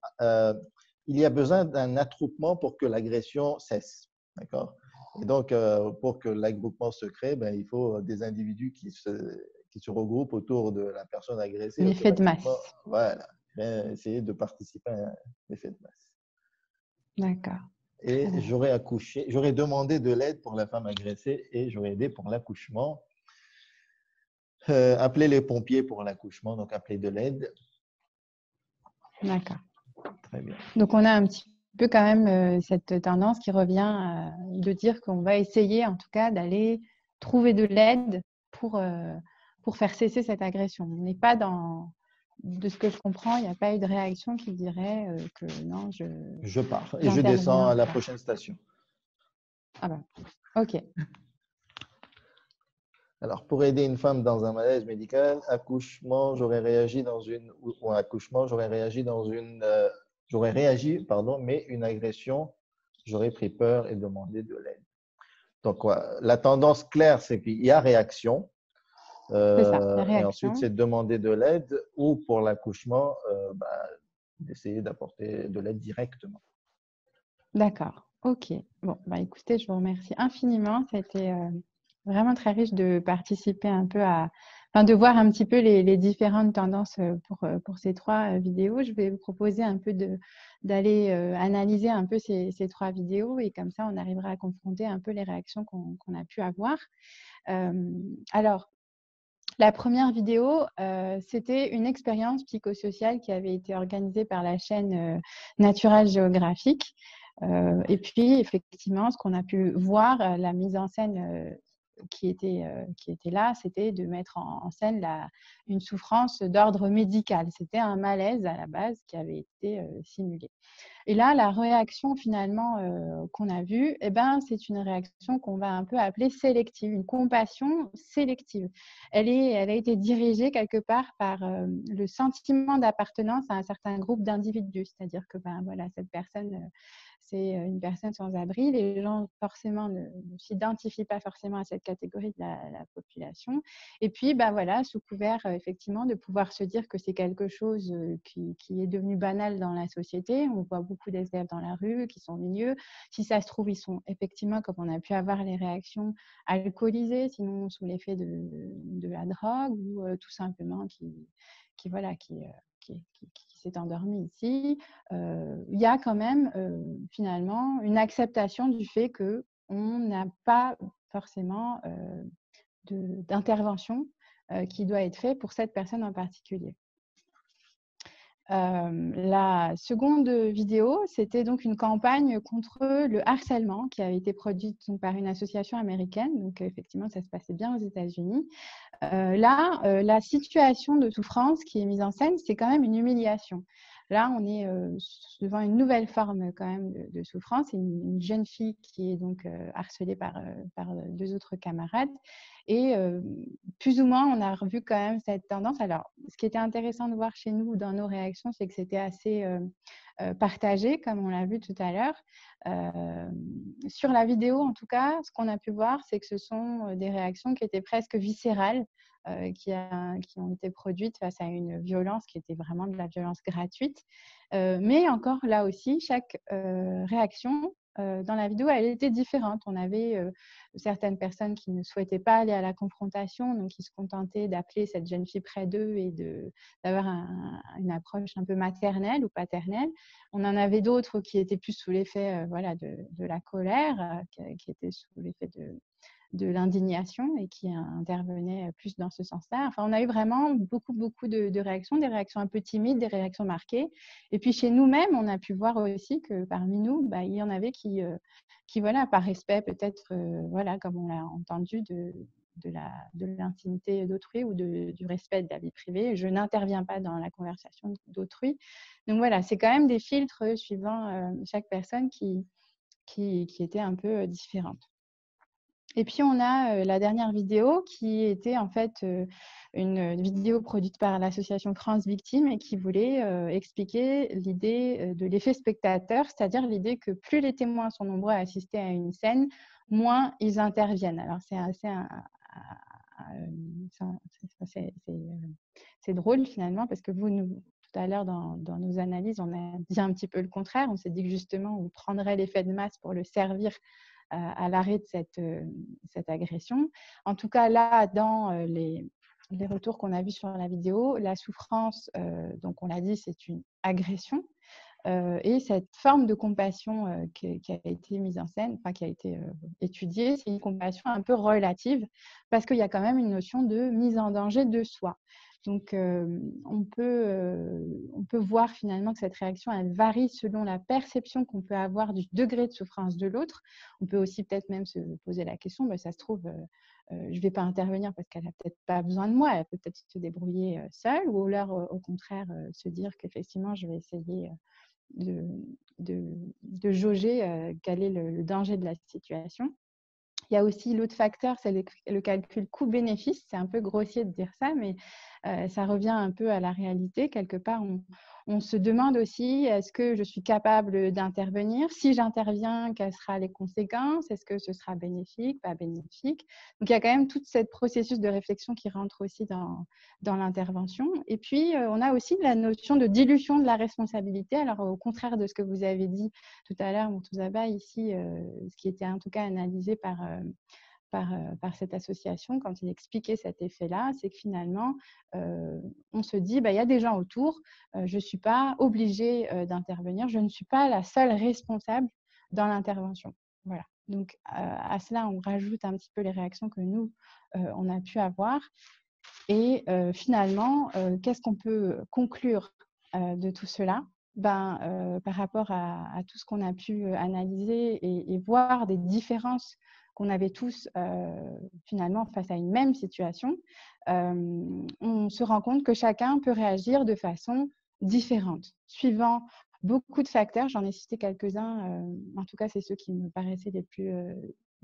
il y a besoin d'un attroupement pour que l'agression cesse. D'accord? Et donc, pour que l'attroupement se crée, ben, il faut des individus qui se regroupent autour de la personne agressée. Un effet de masse. Voilà. Essayer de participer à un effet de masse. D'accord. Et j'aurais demandé de l'aide pour la femme agressée et j'aurais aidé pour l'accouchement. Appeler les pompiers pour l'accouchement, donc appeler de l'aide. D'accord. Très bien. Donc, on a un petit peu quand même cette tendance qui revient de dire qu'on va essayer en tout cas d'aller trouver de l'aide pour faire cesser cette agression. On n'est pas dans… De ce que je comprends, il n'y a pas eu de réaction qui dirait que non, je pars et je descends à la prochaine station. Ah ben, ok. Alors, pour aider une femme dans un malaise médical, accouchement, j'aurais réagi mais une agression, j'aurais pris peur et demandé de l'aide. Donc, la tendance claire, c'est qu'il y a réaction. Et ensuite, c'est de demander de l'aide ou pour l'accouchement, d'essayer d'apporter de l'aide directement. D'accord, ok. Bon, bah, écoutez, je vous remercie infiniment. Ça a été vraiment très riche de participer un peu de voir un petit peu les différentes tendances pour ces 3 vidéos. Je vais vous proposer un peu d'aller analyser un peu ces 3 vidéos et comme ça, on arrivera à confronter un peu les réactions qu'on a pu avoir. Alors, la première vidéo, c'était une expérience psychosociale qui avait été organisée par la chaîne Natural Geographic. Et puis, effectivement, ce qu'on a pu voir, la mise en scène qui était là, c'était de mettre en scène une souffrance d'ordre médical. C'était un malaise à la base qui avait été simulé. Et là, la réaction finalement qu'on a vue, c'est une réaction qu'on va un peu appeler sélective, une compassion sélective. Elle a été dirigée quelque part par le sentiment d'appartenance à un certain groupe d'individus. C'est-à-dire que cette personne, c'est une personne sans abri. Les gens forcément ne s'identifient pas forcément à cette catégorie de la population. Et puis, sous couvert effectivement de pouvoir se dire que c'est quelque chose qui est devenu banal dans la société. On voit beaucoup d'SDF dans la rue qui sont au milieu. Si ça se trouve, ils sont effectivement, comme on a pu avoir les réactions, alcoolisés, sinon sous l'effet de la drogue ou tout simplement qui s'est endormi ici. Il y a quand même finalement une acceptation du fait qu'on n'a pas forcément d'intervention qui doit être faite pour cette personne en particulier. La seconde vidéo, c'était donc une campagne contre le harcèlement qui avait été produite par une association américaine. Donc, effectivement, ça se passait bien aux États-Unis. La situation de souffrance qui est mise en scène, c'est quand même une humiliation. Là, on est devant une nouvelle forme quand même de souffrance. C'est une jeune fille qui est donc harcelée par 2 autres camarades. Et plus ou moins, on a revu quand même cette tendance. Alors, ce qui était intéressant de voir chez nous dans nos réactions, c'est que c'était assez partagé, comme on l'a vu tout à l'heure. Sur la vidéo, en tout cas, ce qu'on a pu voir, c'est que ce sont des réactions qui étaient presque viscérales, qui ont été produites face à une violence qui était vraiment de la violence gratuite. Mais encore là aussi, chaque réaction dans la vidéo, elle était différente. On avait certaines personnes qui ne souhaitaient pas aller à la confrontation, donc qui se contentaient d'appeler cette jeune fille près d'eux et d'avoir une approche un peu maternelle ou paternelle. On en avait d'autres qui étaient plus sous l'effet voilà, de la colère, qui étaient sous l'effet de l'indignation et qui intervenaient plus dans ce sens-là. Enfin, on a eu vraiment beaucoup de réactions, des réactions un peu timides, des réactions marquées. Et puis chez nous-mêmes, on a pu voir aussi que parmi nous, il y en avait qui voilà, par respect peut-être, voilà, comme on l'a entendu, de l'intimité d'autrui ou du respect de la vie privée. Je n'interviens pas dans la conversation d'autrui. Donc voilà, c'est quand même des filtres suivant chaque personne qui étaient un peu différentes. Et puis, on a la dernière vidéo qui était en fait une vidéo produite par l'association France Victimes et qui voulait expliquer l'idée de l'effet spectateur, c'est-à-dire l'idée que plus les témoins sont nombreux à assister à une scène, moins ils interviennent. Alors, c'est assez c'est drôle finalement parce que tout à l'heure dans nos analyses, on a dit un petit peu le contraire. On s'est dit que justement, on prendrait l'effet de masse pour le servir à l'arrêt de cette agression. En tout cas, là, dans les retours qu'on a vus sur la vidéo, la souffrance, donc on l'a dit, c'est une agression. Et cette forme de compassion qui a été mise en scène, enfin qui a été étudiée, c'est une compassion un peu relative parce qu'il y a quand même une notion de mise en danger de soi. Donc, on peut voir finalement que cette réaction, elle varie selon la perception qu'on peut avoir du degré de souffrance de l'autre. On peut aussi peut-être même se poser la question, ça se trouve, je ne vais pas intervenir parce qu'elle n'a peut-être pas besoin de moi, elle peut peut-être se débrouiller seule, ou alors au contraire se dire qu'effectivement, je vais essayer de jauger quel est le danger de la situation. Il y a aussi l'autre facteur, c'est le calcul coût-bénéfice. C'est un peu grossier de dire ça, mais ça revient un peu à la réalité. Quelque part, on se demande aussi, est-ce que je suis capable d'intervenir? Si j'interviens, quelles seront les conséquences? Est-ce que ce sera bénéfique, pas bénéfique? Donc, il y a quand même tout ce processus de réflexion qui rentre aussi dans l'intervention. Et puis, on a aussi la notion de dilution de la responsabilité. Alors, au contraire de ce que vous avez dit tout à l'heure, Murtuzaba, ici, ce qui était en tout cas analysé par cette association, quand il expliquait cet effet-là, c'est que finalement, on se dit, il y a des gens autour, je ne suis pas obligée d'intervenir, je ne suis pas la seule responsable dans l'intervention. Voilà. Donc, à cela, on rajoute un petit peu les réactions que nous, on a pu avoir. Et finalement, qu'est-ce qu'on peut conclure de tout cela? Par rapport à tout ce qu'on a pu analyser et voir des différences qu'on avait tous finalement face à une même situation, on se rend compte que chacun peut réagir de façon différente, suivant beaucoup de facteurs. J'en ai cité quelques-uns, en tout cas c'est ceux qui me paraissaient les plus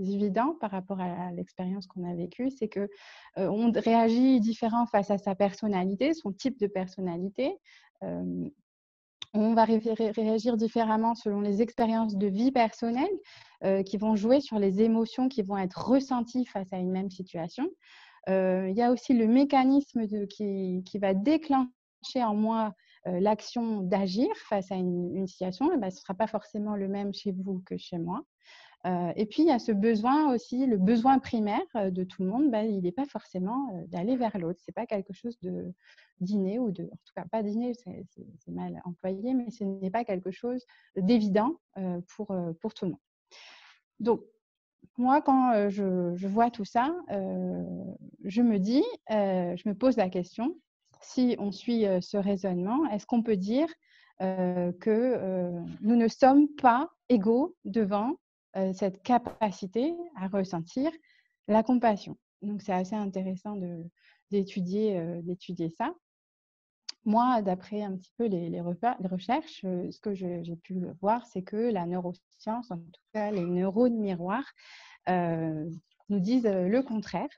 évidents par rapport à l'expérience qu'on a vécue, c'est qu'on réagit différent face à sa personnalité, son type de personnalité. On va réagir différemment selon les expériences de vie personnelle qui vont jouer sur les émotions qui vont être ressenties face à une même situation. Il y a aussi le mécanisme qui va déclencher en moi l'action d'agir face à une situation. Ce ne sera pas forcément le même chez vous que chez moi. Et puis, il y a ce besoin aussi, le besoin primaire de tout le monde, il n'est pas forcément d'aller vers l'autre. Ce n'est pas quelque chose d'inné, en tout cas pas d'inné, c'est mal employé, mais ce n'est pas quelque chose d'évident pour tout le monde. Donc, moi, quand je vois tout ça, je me dis, je me pose la question, si on suit ce raisonnement, est-ce qu'on peut dire que nous ne sommes pas égaux devant cette capacité à ressentir la compassion? Donc, c'est assez intéressant d'étudier ça. Moi, d'après un petit peu les recherches, ce que j'ai pu voir, c'est que la neuroscience, en tout cas les neurones miroirs, nous disent le contraire.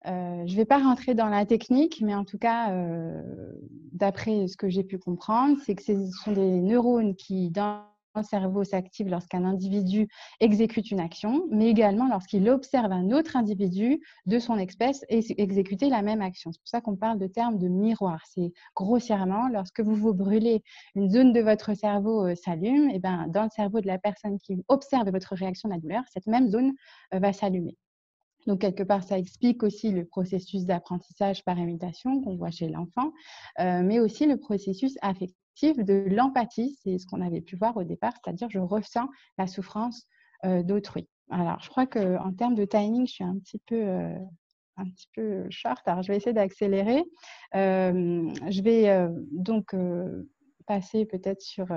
Je ne vais pas rentrer dans la technique, mais en tout cas, d'après ce que j'ai pu comprendre, c'est que ce sont des neurones qui, dans le cerveau s'active lorsqu'un individu exécute une action, mais également lorsqu'il observe un autre individu de son espèce exécuter la même action. C'est pour ça qu'on parle de terme de miroir. C'est grossièrement, lorsque vous vous brûlez, une zone de votre cerveau s'allume, et ben, dans le cerveau de la personne qui observe votre réaction à la douleur, cette même zone va s'allumer. Donc, quelque part, ça explique aussi le processus d'apprentissage par imitation qu'on voit chez l'enfant, mais aussi le processus affectif de l'empathie. C'est ce qu'on avait pu voir au départ, c'est-à-dire je ressens la souffrance d'autrui. Alors, je crois qu'en termes de timing, je suis un petit peu short. Alors, je vais essayer d'accélérer. Je vais donc passer peut-être sur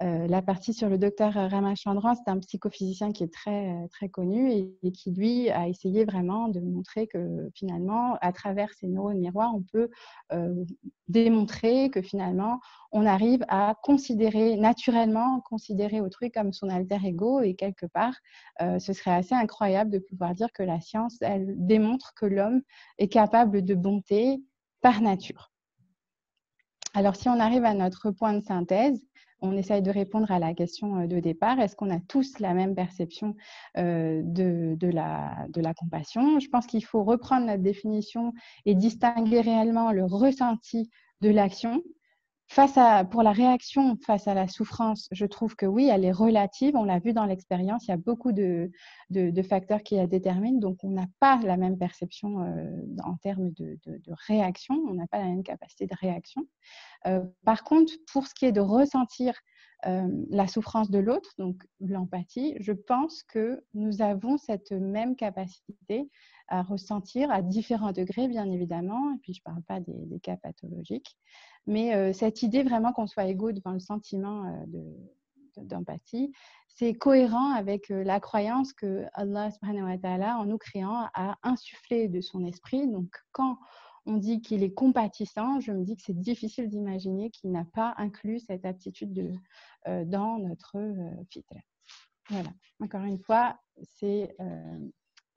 la partie sur le docteur Ramachandran. C'est un psychophysicien qui est très connu et qui, lui, a essayé vraiment de montrer que finalement, à travers ces neurones miroirs, on peut démontrer que finalement, on arrive à naturellement considérer autrui comme son alter ego, et quelque part, ce serait assez incroyable de pouvoir dire que la science, elle démontre que l'homme est capable de bonté par nature. Alors, si on arrive à notre point de synthèse, on essaye de répondre à la question de départ. Est-ce qu'on a tous la même perception de la compassion? Je pense qu'il faut reprendre notre définition et distinguer réellement le ressenti de l'action. Pour la réaction face à la souffrance, je trouve que oui, elle est relative. On l'a vu dans l'expérience, il y a beaucoup de facteurs qui la déterminent. Donc, on n'a pas la même perception en termes de réaction. On n'a pas la même capacité de réaction. Par contre, pour ce qui est de ressentir la souffrance de l'autre, donc l'empathie, je pense que nous avons cette même capacité à ressentir à différents degrés, bien évidemment. Et puis, je ne parle pas des cas pathologiques. Mais cette idée vraiment qu'on soit égaux devant le sentiment d'empathie, c'est cohérent avec la croyance que Allah subhanahu wa ta'ala, en nous créant, a insufflé de son esprit. Donc, quand on dit qu'il est compatissant, je me dis que c'est difficile d'imaginer qu'il n'a pas inclus cette aptitude dans notre fitra. Voilà. Encore une fois, c'est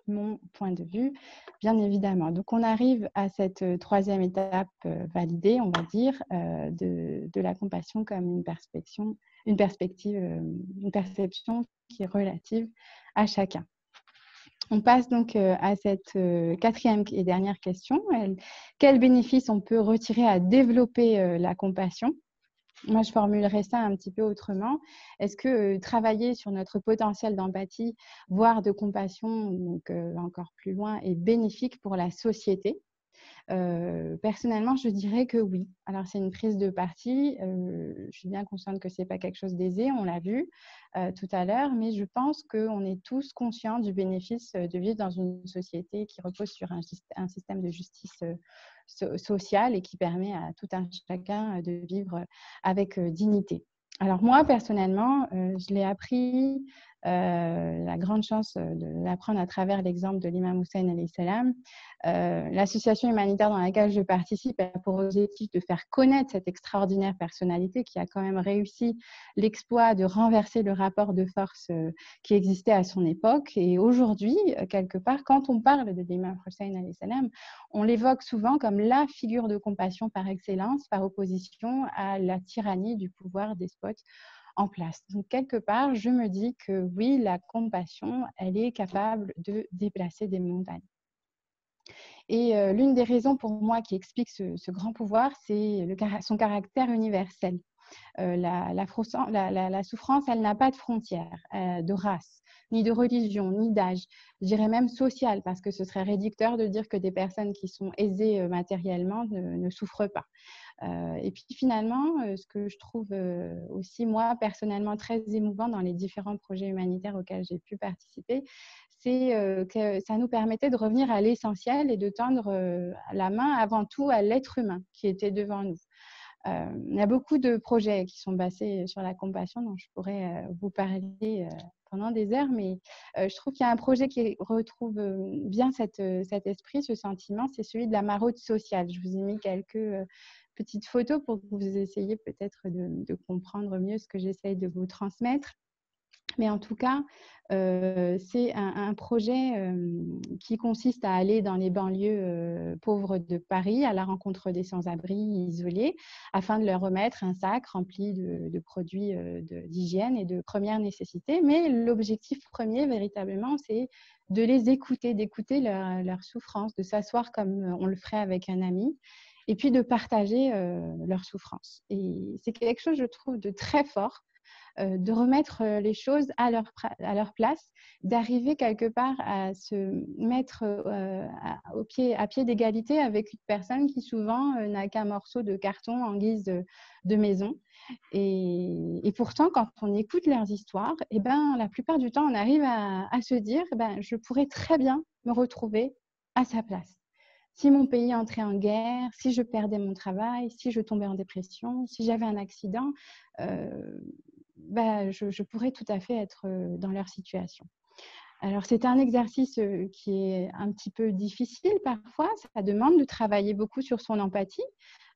mon point de vue, bien évidemment. Donc, on arrive à cette troisième étape validée, on va dire, de la compassion comme une perception qui est relative à chacun. On passe donc à cette quatrième et dernière question. Quel bénéfice on peut retirer à développer la compassion? Moi, je formulerais ça un petit peu autrement. Est-ce que travailler sur notre potentiel d'empathie, voire de compassion, donc encore plus loin, est bénéfique pour la société? Personnellement, je dirais que oui. Alors, c'est une prise de parti. Je suis bien consciente que ce n'est pas quelque chose d'aisé, on l'a vu tout à l'heure, mais je pense qu'on est tous conscients du bénéfice de vivre dans une société qui repose sur un système de justice sociale et qui permet à tout un chacun de vivre avec dignité. Alors moi, personnellement, je l'ai appris, la grande chance de l'apprendre à travers l'exemple de l'imam Hussein alayhi salam. L'association humanitaire dans laquelle je participe a pour objectif de faire connaître cette extraordinaire personnalité qui a quand même réussi l'exploit de renverser le rapport de force qui existait à son époque. Et aujourd'hui, quelque part, quand on parle de l'imam Hussein alayhi salam, on l'évoque souvent comme la figure de compassion par excellence, par opposition à la tyrannie du pouvoir despote en place. Donc, quelque part, je me dis que oui, la compassion, elle est capable de déplacer des montagnes. Et l'une des raisons pour moi qui explique ce grand pouvoir, c'est son caractère universel. La souffrance, elle n'a pas de frontières, de race, ni de religion, ni d'âge, je dirais même sociale, parce que ce serait réducteur de dire que des personnes qui sont aisées matériellement ne souffrent pas. Et puis finalement, ce que je trouve aussi, moi, personnellement, très émouvant dans les différents projets humanitaires auxquels j'ai pu participer, c'est que ça nous permettait de revenir à l'essentiel et de tendre la main avant tout à l'être humain qui était devant nous. Il y a beaucoup de projets qui sont basés sur la compassion dont je pourrais vous parler pendant des heures, mais je trouve qu'il y a un projet qui retrouve bien cet esprit, ce sentiment, c'est celui de la maraude sociale. Je vous ai mis quelques petites photos pour que vous essayiez peut-être de comprendre mieux ce que j'essaye de vous transmettre. Mais en tout cas, c'est un projet qui consiste à aller dans les banlieues pauvres de Paris à la rencontre des sans-abri isolés afin de leur remettre un sac rempli de produits d'hygiène et de première nécessité. Mais l'objectif premier, véritablement, c'est de les écouter, d'écouter leur souffrance, de s'asseoir comme on le ferait avec un ami et puis de partager leur souffrance. Et c'est quelque chose, je trouve, de très fort, de remettre les choses à leur place, d'arriver quelque part à se mettre à pied d'égalité avec une personne qui souvent n'a qu'un morceau de carton en guise de maison. Et pourtant, quand on écoute leurs histoires, eh ben, la plupart du temps, on arrive à se dire je pourrais très bien me retrouver à sa place. Si mon pays entrait en guerre, si je perdais mon travail, si je tombais en dépression, si j'avais un accident, je pourrais tout à fait être dans leur situation. Alors, c'est un exercice qui est un petit peu difficile parfois. Ça demande de travailler beaucoup sur son empathie.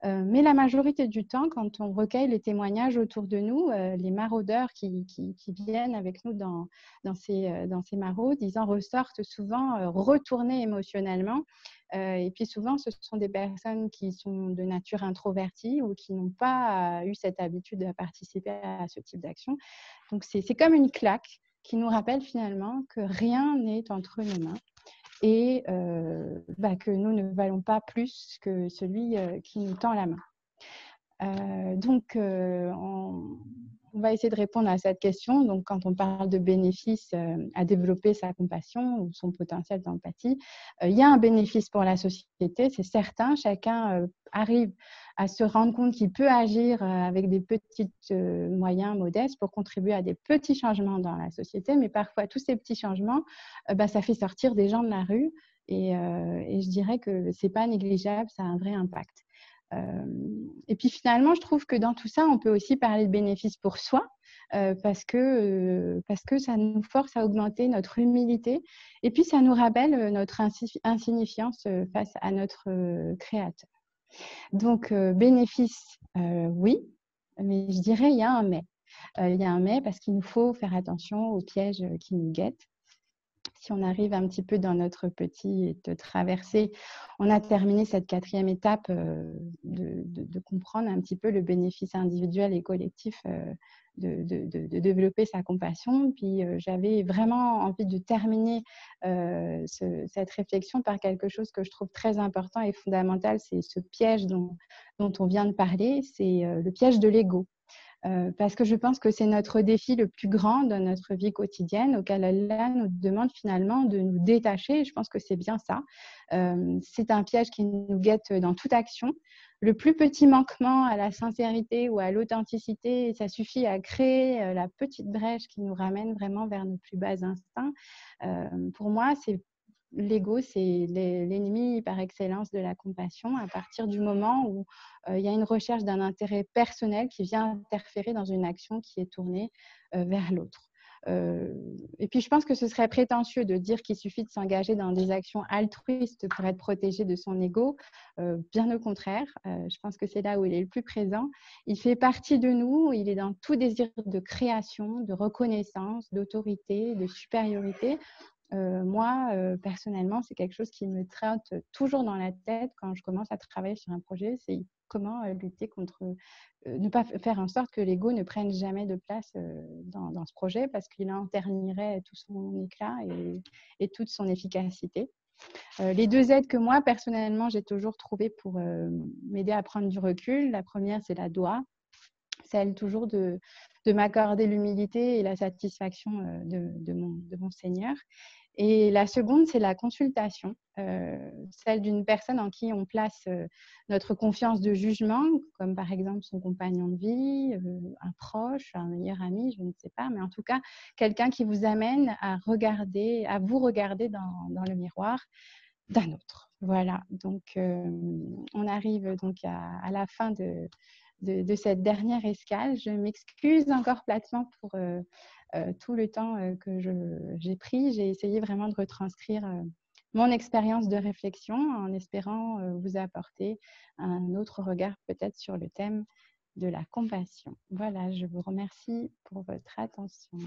Mais la majorité du temps, quand on recueille les témoignages autour de nous, les maraudeurs qui viennent avec nous dans ces maraudes, ils en ressortent souvent retournés émotionnellement. Et puis souvent, ce sont des personnes qui sont de nature introvertie ou qui n'ont pas eu cette habitude de participer à ce type d'action. Donc, c'est comme une claque qui nous rappelle finalement que rien n'est entre nos mains et que nous ne valons pas plus que celui qui nous tend la main. Donc, on va essayer de répondre à cette question. Donc, quand on parle de bénéfices à développer sa compassion ou son potentiel d'empathie, il y a un bénéfice pour la société, c'est certain. Chacun arrive à se rendre compte qu'il peut agir avec des petits moyens modestes pour contribuer à des petits changements dans la société. Mais parfois, tous ces petits changements, ça fait sortir des gens de la rue. Et je dirais que ce n'est pas négligeable, ça a un vrai impact. Et puis finalement, je trouve que dans tout ça, on peut aussi parler de bénéfices pour soi parce que ça nous force à augmenter notre humilité et puis ça nous rappelle notre insignifiance face à notre Créateur. Donc, bénéfice, oui, mais je dirais il y a un mais. Il y a un mais parce qu'il nous faut faire attention aux pièges qui nous guettent. Si on arrive un petit peu dans notre petite traversée, on a terminé cette 4e étape de comprendre un petit peu le bénéfice individuel et collectif de développer sa compassion. Puis j'avais vraiment envie de terminer cette réflexion par quelque chose que je trouve très important et fondamental, c'est ce piège dont on vient de parler, c'est le piège de l'ego. Parce que je pense que c'est notre défi le plus grand dans notre vie quotidienne auquel Allah nous demande finalement de nous détacher. Je pense que c'est bien ça. C'est un piège qui nous guette dans toute action. Le plus petit manquement à la sincérité ou à l'authenticité, ça suffit à créer la petite brèche qui nous ramène vraiment vers nos plus bas instincts. Pour moi, l'ego, c'est l'ennemi par excellence de la compassion à partir du moment où il y a une recherche d'un intérêt personnel qui vient interférer dans une action qui est tournée vers l'autre. Et puis, je pense que ce serait prétentieux de dire qu'il suffit de s'engager dans des actions altruistes pour être protégé de son ego. Bien au contraire, je pense que c'est là où il est le plus présent. Il fait partie de nous, il est dans tout désir de création, de reconnaissance, d'autorité, de supériorité. Moi, personnellement, c'est quelque chose qui me trotte toujours dans la tête quand je commence à travailler sur un projet, c'est comment lutter contre, ne pas faire en sorte que l'ego ne prenne jamais de place dans ce projet parce qu'il en ternirait tout son éclat et toute son efficacité. Les 2 aides que moi, personnellement, j'ai toujours trouvées pour m'aider à prendre du recul. La première, c'est la doua, celle toujours de m'accorder l'humilité et la satisfaction de mon Seigneur. Et la seconde, c'est la consultation, celle d'une personne en qui on place notre confiance de jugement, comme par exemple son compagnon de vie, un proche, un meilleur ami, je ne sais pas, mais en tout cas, quelqu'un qui vous amène à vous regarder dans le miroir d'un autre. Voilà, donc on arrive donc à la fin de cette dernière escale. Je m'excuse encore platement pour tout le temps que j'ai pris. J'ai essayé vraiment de retranscrire mon expérience de réflexion en espérant vous apporter un autre regard peut-être sur le thème de la compassion. Voilà, je vous remercie pour votre attention.